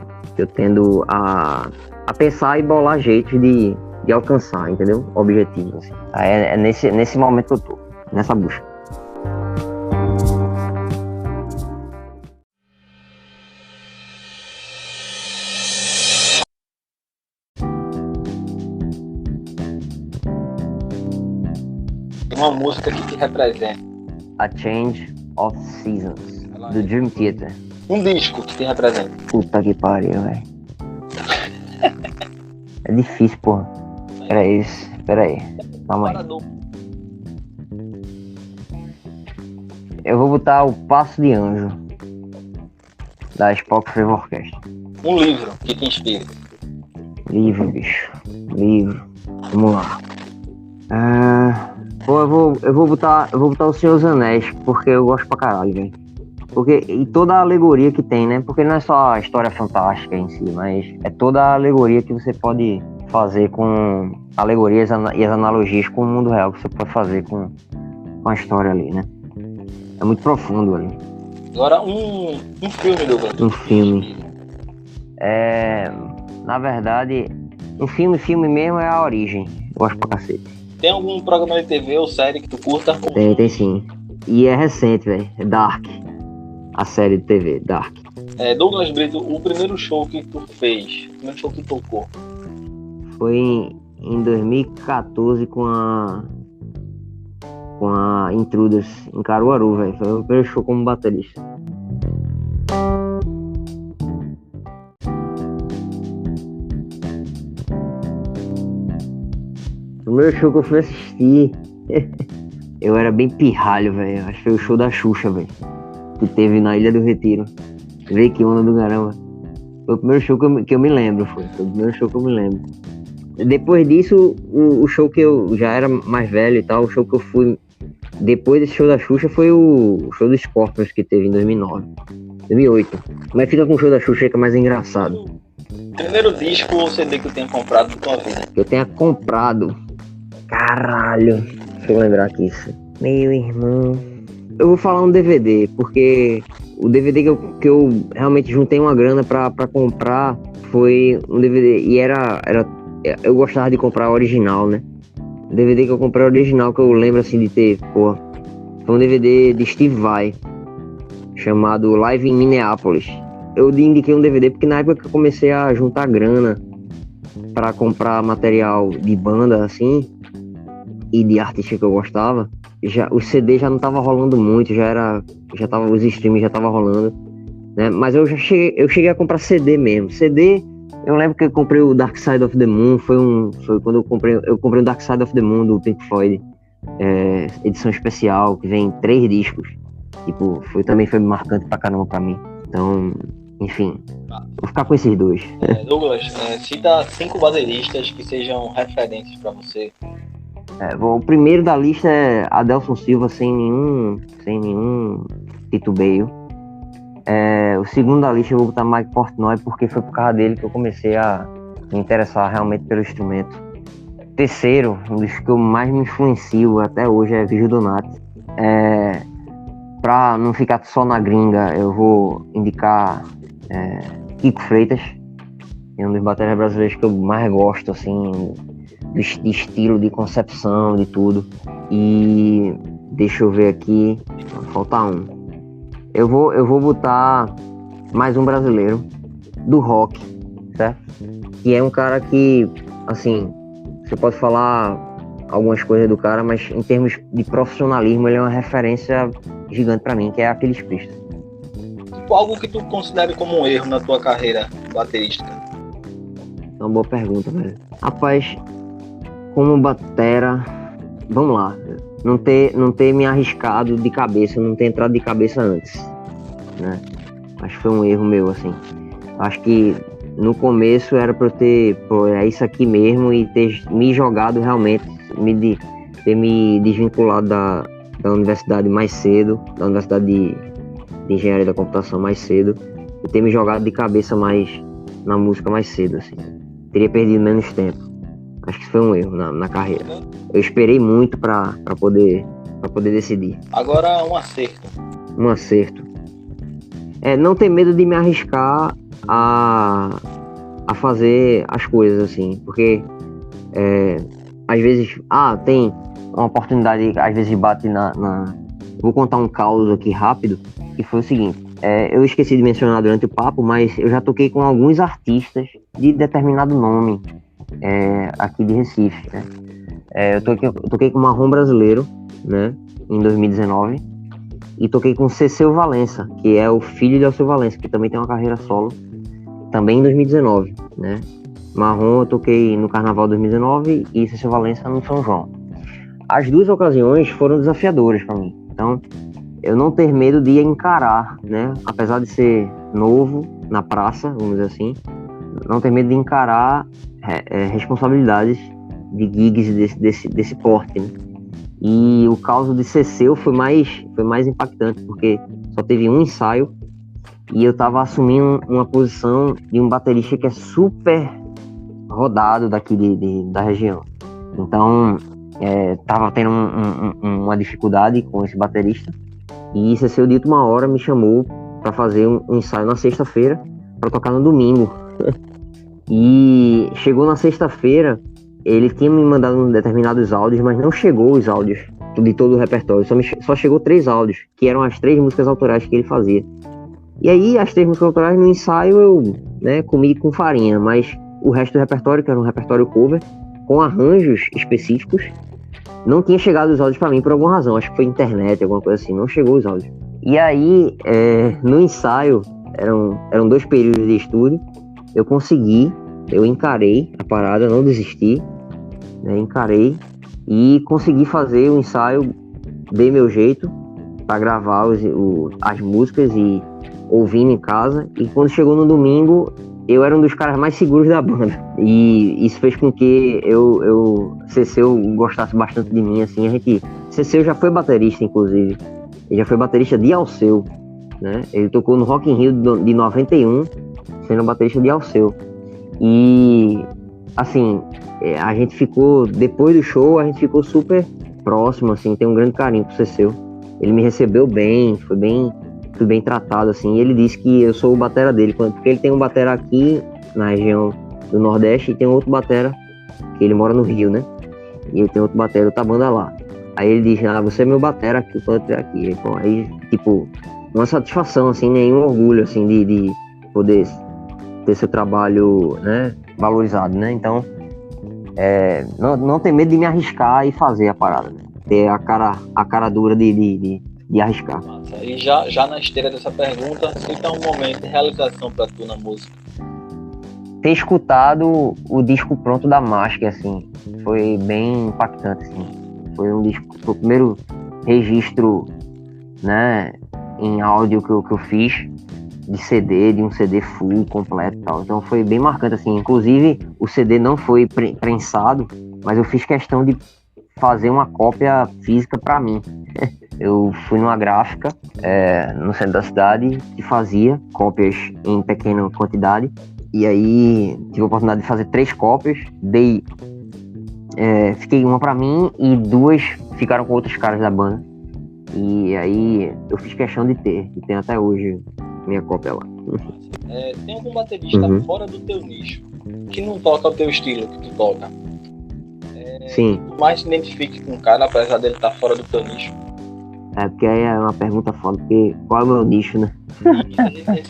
a pensar e bolar jeitos de alcançar, entendeu? Objetivos, assim. É nesse momento que eu tô, nessa busca. Uma música que te representa. A Change of Seasons, do Dream Theater. Um disco que te representa. Puta que pariu, velho. É difícil, porra. Pera aí. Calma aí. Eu vou botar o Passo de Anjo, da Spock Free Orchestra. Um livro que te inspira. Livro, bicho. Vamos lá. Pô, eu vou botar o Senhor dos Anéis, porque eu gosto pra caralho, velho. E toda a alegoria que tem, né? Porque não é só a história fantástica em si, mas é toda a alegoria que você pode fazer com alegorias e as analogias com o mundo real que você pode fazer com a história ali, né? É muito profundo ali. Agora, um filme, Douglas. Um filme. Na verdade, um filme mesmo é A Origem. Gosto pra cacete. Tem algum programa de TV ou série que tu curta? Tem sim. E é recente, velho. É Dark. A série de TV, Dark. Douglas Brito, o primeiro show que tu fez, o primeiro show que tu tocou? Foi em 2014 com a Intruders em Caruaru, velho. Foi o primeiro show como baterista. O primeiro show que eu fui assistir, eu era bem pirralho, velho. Acho que foi o show da Xuxa, velho, que teve na Ilha do Retiro. Vê que onda do caramba. Foi o primeiro show que eu me lembro, foi o primeiro show que eu me lembro. Depois disso, o show que eu já era mais velho e tal, o show que eu fui depois desse show da Xuxa foi o show dos Scorpions que teve em 2009, 2008. Mas fica com o show da Xuxa que é mais engraçado. Primeiro disco ou CD que eu tenha comprado na tua vida? Que eu tenha comprado. Caralho. Deixa eu lembrar aqui isso. Meu irmão. Eu vou falar um DVD, porque o DVD que eu realmente juntei uma grana pra comprar foi um DVD. E eu gostava de comprar original, né? O DVD que eu comprei original, que eu lembro assim de ter, pô, foi um DVD de Steve Vai, chamado Live in Minneapolis. Eu indiquei um DVD porque na época que eu comecei a juntar grana pra comprar material de banda, assim, e de artista que eu gostava, o CD já não tava rolando muito, os streams já tava rolando, né? Mas eu cheguei a comprar CD mesmo. CD, eu lembro que eu comprei o Dark Side of the Moon, foi quando eu comprei o Dark Side of the Moon do Pink Floyd, edição especial, que vem 3 discos. Tipo, também foi marcante pra caramba pra mim. Então, enfim, vou ficar com esses 2. Douglas, cita 5 bateristas que sejam referências pra você. O primeiro da lista é Adelson Silva, sem nenhum titubeio. O segundo da lista eu vou botar Mike Portnoy, porque foi por causa dele que eu comecei a me interessar realmente pelo instrumento. Terceiro, um dos que eu mais me influencio até hoje é Virgil Donati. Pra não ficar só na gringa, eu vou indicar Kiko Freitas, é um dos bateristas brasileiros que eu mais gosto, assim, de estilo, de concepção, de tudo. E deixa eu ver aqui, falta um. Eu vou botar mais um brasileiro do rock, certo? Que é um cara que, assim, você pode falar algumas coisas do cara, mas em termos de profissionalismo ele é uma referência gigante pra mim, que é Aquiles Priest. Tipo, algo que tu considere como um erro na tua carreira baterística? É uma boa pergunta, velho. Rapaz, como batera, vamos lá, não ter me arriscado de cabeça, não ter entrado de cabeça antes, né? Acho que foi um erro meu, assim. Acho que no começo era pra eu ter, é isso aqui mesmo, e ter me jogado realmente, ter me desvinculado da universidade mais cedo, da Universidade de Engenharia da Computação mais cedo, e ter me jogado de cabeça mais na música mais cedo, assim. Teria perdido menos tempo. Acho que isso foi um erro na carreira. Eu esperei muito para poder decidir. Agora, um acerto. Um acerto. Não ter medo de me arriscar a fazer as coisas, assim, porque às vezes, tem uma oportunidade, às vezes bate Vou contar um caos aqui rápido, que foi o seguinte, eu esqueci de mencionar durante o papo, mas eu já toquei com alguns artistas de determinado nome aqui de Recife, né? Eu toquei com o Marrom Brasileiro, né, em 2019, e toquei com Ceceu Valença, que é o filho de Alceu Valença, que também tem uma carreira solo, também em 2019, né? Marrom eu toquei no Carnaval 2019 e Ceceu Valença no São João. As duas ocasiões foram desafiadoras para mim, então eu não ter medo de encarar, né? Apesar de ser novo na praça, vamos dizer assim, não ter medo de encarar responsabilidades de gigs desse porte, né? E o caso de Ceceu foi mais impactante, porque só teve um ensaio e eu tava assumindo uma posição de um baterista que é super rodado daqui da região. Então, tava tendo uma dificuldade com esse baterista, e Ceceu de última hora me chamou para fazer um ensaio na sexta-feira para tocar no domingo. E chegou na sexta-feira, ele tinha me mandado determinados áudios, mas não chegou os áudios de todo o repertório, só chegou 3 áudios, que eram as 3 músicas autorais que ele fazia. E aí, as 3 músicas autorais no ensaio eu, comi com farinha, mas o resto do repertório, que era um repertório cover, com arranjos específicos, não tinha chegado os áudios para mim por alguma razão, acho que foi internet, alguma coisa assim, não chegou os áudios. E aí, no ensaio, eram 2 períodos de estúdio, eu encarei a parada, não desisti, né, encarei e consegui fazer o ensaio, dei meu jeito para gravar as músicas e ouvindo em casa, e quando chegou no domingo, eu era um dos caras mais seguros da banda, e isso fez com que Ceceu gostasse bastante de mim, assim. Ceceu já foi baterista, inclusive, ele já foi baterista de Alceu, né, ele tocou no Rock in Rio de 91, sendo baterista de Alceu, e assim, a gente ficou, depois do show, a gente ficou super próximo, assim, tem um grande carinho pro Ceceu, ele me recebeu bem, fui bem tratado, assim, e ele disse que eu sou o batera dele, porque ele tem um batera aqui na região do Nordeste e tem outro batera, que ele mora no Rio, né, e ele tem outro batera, outra banda lá. Aí ele diz, você é meu batera aqui, eu tô aqui. Então, aí, tipo, uma satisfação, assim, nenhum orgulho, assim, de poder ter seu trabalho, né, valorizado, né, então, não ter medo de me arriscar e fazer a parada, né? Ter a cara dura de arriscar. E já na esteira dessa pergunta, cita um momento de realização pra tu na música. Ter escutado o disco pronto da Mask, assim, foi bem impactante, assim. Foi o primeiro registro, né, em áudio que eu fiz de um CD full, completo e tal. Então foi bem marcante, assim. Inclusive, o CD não foi prensado, mas eu fiz questão de fazer uma cópia física para mim. Eu fui numa gráfica no centro da cidade que fazia cópias em pequena quantidade, e aí tive a oportunidade de fazer 3 cópias, fiquei uma para mim e 2 ficaram com outros caras da banda, e aí eu fiz questão de ter, e tenho até hoje minha cópia lá. Tem algum baterista fora do teu nicho, que não toca o teu estilo que tu toca? Sim. Tu mais se identifique com o cara, apesar dele estar fora do teu nicho? Porque aí é uma pergunta foda, porque qual é o meu nicho, né?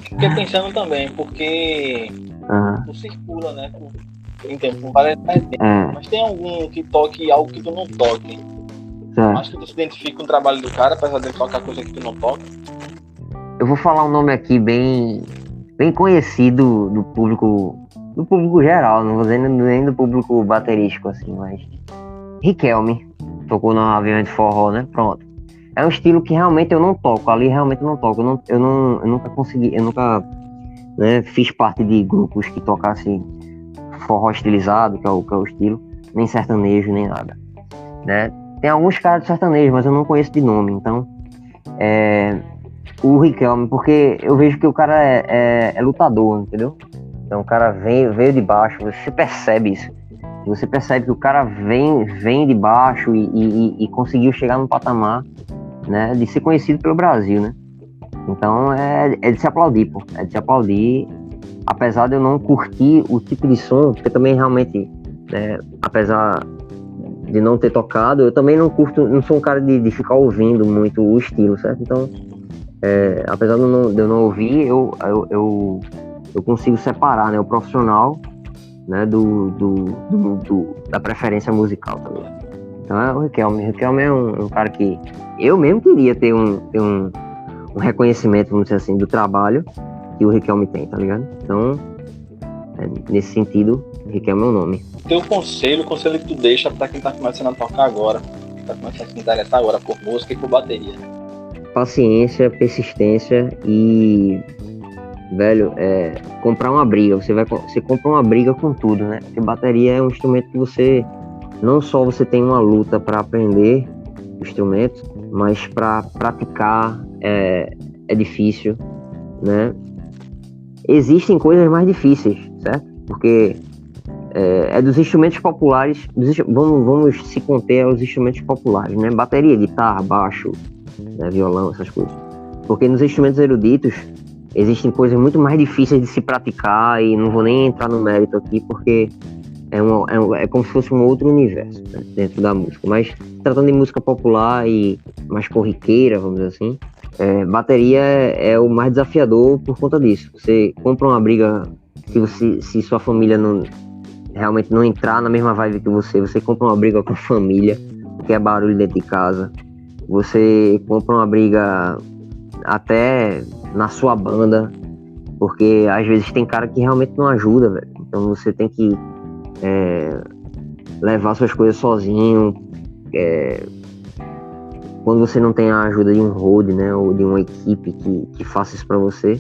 Fiquei pensando também, porque tu circula, né? Com várias vertentes, mas tem algum que toque algo que tu não toque? Acho que tu se identifica com o trabalho do cara, apesar dele tocar coisa que tu não toca. Eu vou falar um nome aqui bem conhecido do público geral, não vou dizer nem do público baterístico, assim, mas Riquelme tocou na Avião de Forró, né? Pronto. É um estilo que realmente eu não toco, ali realmente eu não toco, eu nunca consegui, eu nunca, né, fiz parte de grupos que tocassem forró estilizado, que é o estilo, nem sertanejo, nem nada, né? Tem alguns caras de sertanejo, mas eu não conheço de nome, então o Riquelme, porque eu vejo que o cara é lutador, entendeu? Então o cara veio de baixo, você percebe isso. Você percebe que o cara vem de baixo e conseguiu chegar num patamar, né, de ser conhecido pelo Brasil, né? Então é de se aplaudir, pô. É de se aplaudir, apesar de eu não curtir o tipo de som, porque também realmente, né, apesar de não ter tocado, eu também não curto, não sou um cara de ficar ouvindo muito o estilo, certo? Então, apesar de eu não ouvir, eu consigo separar, né, o profissional, né, da preferência musical também. Então é o Riquelme. O Riquelme é um cara que eu mesmo queria ter um reconhecimento, vamos dizer assim, do trabalho que o Riquelme tem, tá ligado? Então, nesse sentido, Riquelme é o nome. Teu conselho que tu deixa pra quem tá começando a tocar agora, tá começando a se interessar agora por música e por bateria? Paciência, persistência e, velho, comprar uma briga. Você compra uma briga com tudo, né? Porque bateria é um instrumento que você, não só você tem uma luta para aprender o instrumento, mas para praticar é difícil, né? Existem coisas mais difíceis, certo? Porque dos instrumentos populares, vamos se conter aos instrumentos populares, né? Bateria, guitarra, baixo, né? Violão, essas coisas. Porque nos instrumentos eruditos existem coisas muito mais difíceis de se praticar e não vou nem entrar no mérito aqui porque é como se fosse um outro universo, né, dentro da música. Mas tratando de música popular e mais corriqueira, vamos dizer assim, bateria é o mais desafiador por conta disso. Você compra uma briga, se sua família realmente não entrar na mesma vibe que você compra uma briga com a família, porque é barulho dentro de casa. Você compra uma briga até na sua banda, porque às vezes tem cara que realmente não ajuda, velho. Então você tem que levar suas coisas sozinho. Quando você não tem a ajuda de um road, né, ou de uma equipe que faça isso pra você,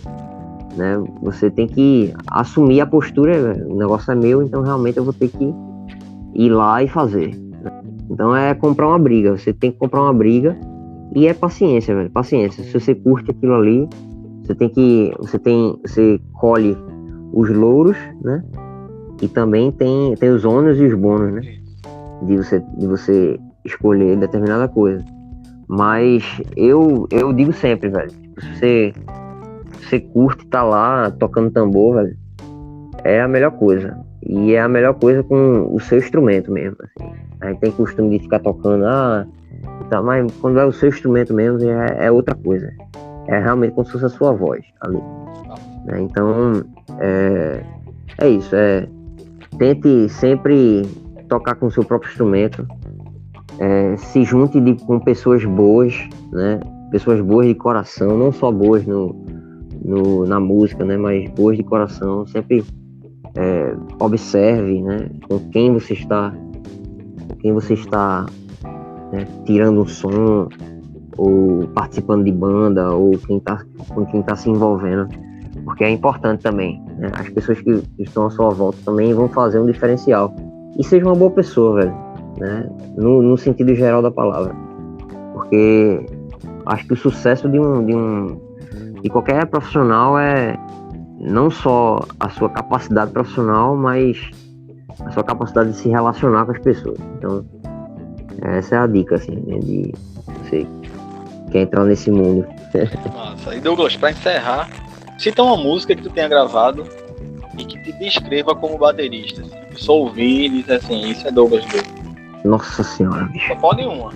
né, você tem que assumir a postura, velho. O negócio é meu, então realmente eu vou ter que ir lá e fazer. Então é comprar uma briga, você tem que comprar uma briga e é paciência, velho, paciência. Se você curte aquilo ali, você colhe os louros, né, e também tem os ônus e os bônus, né, de você escolher determinada coisa. Mas eu digo sempre, velho, se você curte tá lá tocando tambor, velho, é a melhor coisa. E é a melhor coisa com o seu instrumento mesmo, assim. A gente tem costume de ficar tocando, mas quando é o seu instrumento mesmo, é outra coisa. É realmente como se fosse a sua voz ali, né? Então, é isso. Tente sempre tocar com o seu próprio instrumento. Se junte com pessoas boas, né? Pessoas boas de coração, não só boas na música, né? Mas boas de coração. Sempre observe, né? Com quem você está né, tirando um som, ou participando de banda, ou com quem está se envolvendo, porque é importante também, né? As pessoas que estão à sua volta também vão fazer um diferencial. E seja uma boa pessoa, velho, né? No sentido geral da palavra, porque acho que o sucesso de qualquer profissional é não só a sua capacidade profissional, mas a sua capacidade de se relacionar com as pessoas. Então, essa é a dica, assim, né, de você quer entrar nesse mundo. Massa. E Douglas, pra encerrar, cita uma música que tu tenha gravado e que te descreva como baterista. Assim. Eu só ouvir e dizer assim, isso é Douglas Douglas. Nossa senhora, bicho. Só pode uma.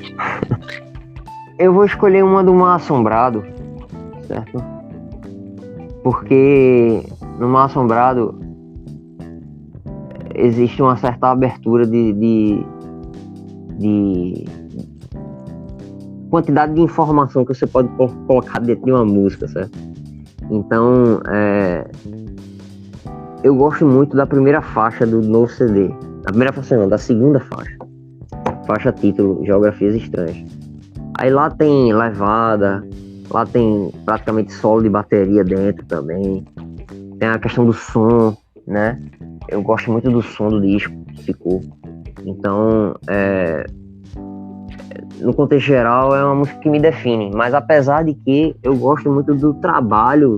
Eu vou escolher uma do Mar Assombrado, certo? Porque no Mar Assombrado existe uma certa abertura de quantidade de informação que você pode colocar dentro de uma música, certo? Então, eu gosto muito da primeira faixa do novo CD. A primeira faixa não, da segunda faixa. Faixa título, Geografias Estranhas. Aí lá tem levada, lá tem praticamente solo de bateria dentro também. Tem a questão do som, né? Eu gosto muito do som do disco que ficou. Então, no contexto geral, é uma música que me define. Mas apesar de que eu gosto muito do trabalho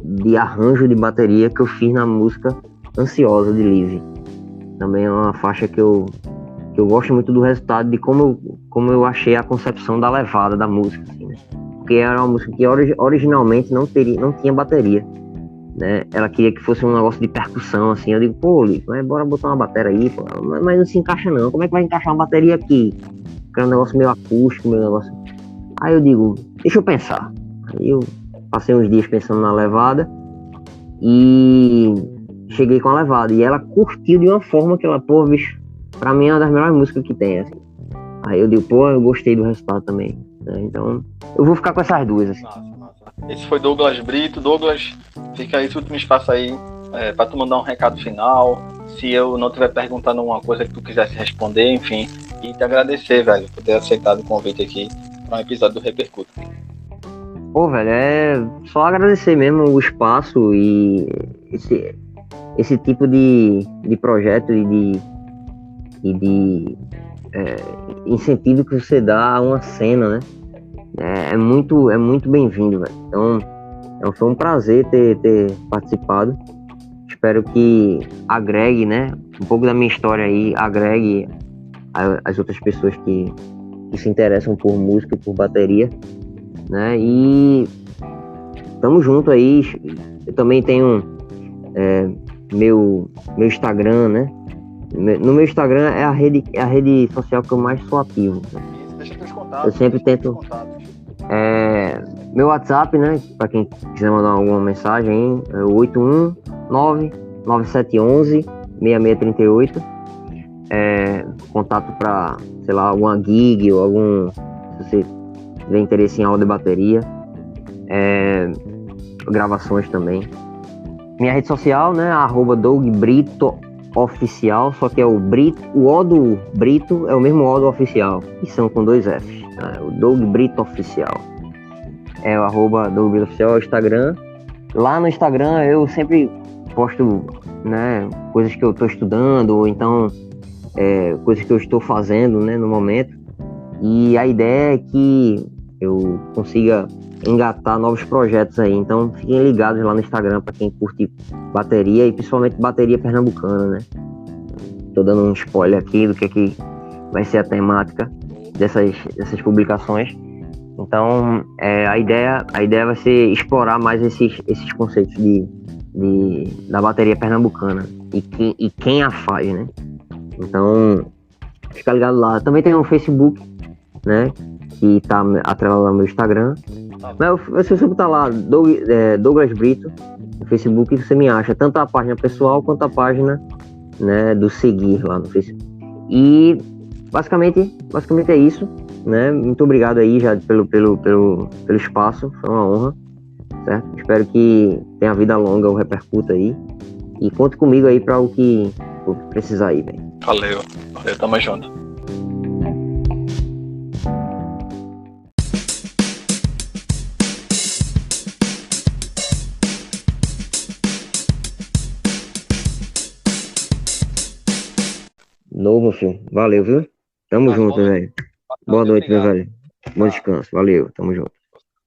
de arranjo de bateria que eu fiz na música Ansiosa, de Lizzy. Também é uma faixa que eu gosto muito do resultado, de como eu achei a concepção da levada da música, assim, né? Porque era uma música que originalmente não tinha bateria, né? Ela queria que fosse um negócio de percussão, assim. Eu digo, pô, Liz, mas bora botar uma bateria aí, pô. Mas não se encaixa não, como é que vai encaixar uma bateria aqui? Porque é um negócio meio acústico, meio negócio... Aí eu digo, deixa eu pensar. Aí eu passei uns dias pensando na levada e cheguei com a levada, e ela curtiu de uma forma que ela, pô, bicho, pra mim é uma das melhores músicas que tem, assim. Aí eu digo, pô, eu gostei do resultado também, né? Então, eu vou ficar com essas duas, assim. Massa. Esse foi Douglas Brito. Douglas, fica aí esse último espaço aí pra tu mandar um recado final. Se eu não tiver perguntando alguma coisa que tu quisesse responder, enfim, e te agradecer, velho, por ter aceitado o convite aqui para um episódio do Repercuta. Pô, velho, é só agradecer mesmo o espaço e esse tipo de projeto e de incentivo que você dá a uma cena, né? É muito bem-vindo, velho. Então, foi um prazer ter participado. Espero que agregue, né, um pouco da minha história aí, agregue as outras pessoas que se interessam por música e por bateria, né? E tamo junto aí. Eu também tenho meu Instagram, né? No meu Instagram é a rede social que eu mais sou ativo, né? Isso, deixa teus contatos. Eu sempre tento. Meu WhatsApp, né? Pra quem quiser mandar alguma mensagem aí, é o 819-9711-6638. Contato pra, sei lá, alguma gig ou se você tiver interesse em aula de bateria. Gravações também. Minha rede social, né? @DougBritoOficial, só que é o Brito, o O do Brito é o mesmo O do oficial, e são com 2 Fs, né? O Doug Brito Oficial. É o @Doug Brito Oficial, é o Instagram. Lá no Instagram eu sempre posto, né, coisas que eu estou estudando, ou então coisas que eu estou fazendo, né, no momento. E a ideia é que eu consiga engatar novos projetos aí. Então fiquem ligados lá no Instagram para quem curte bateria e principalmente bateria pernambucana, né? Tô dando um spoiler aqui do que vai ser a temática dessas publicações. Então a ideia vai ser explorar mais esses conceitos da bateria pernambucana e quem a faz, né? Então fica ligado lá. Também tem um Facebook, né, que tá atrelado ao meu Instagram. Mas se você botar lá Douglas Brito no Facebook, você me acha tanto a página pessoal quanto a página, né, do seguir lá no Facebook. E basicamente é isso, né? Muito obrigado aí já pelo espaço, foi uma honra, certo? Espero que tenha vida longa, o Repercuta aí, e conte comigo aí para o que precisar aí, velho. Valeu, tamo junto. Novo, filho. Valeu, viu? Tamo junto, velho. Boa noite, meu velho. Bom descanso. Valeu, tamo junto.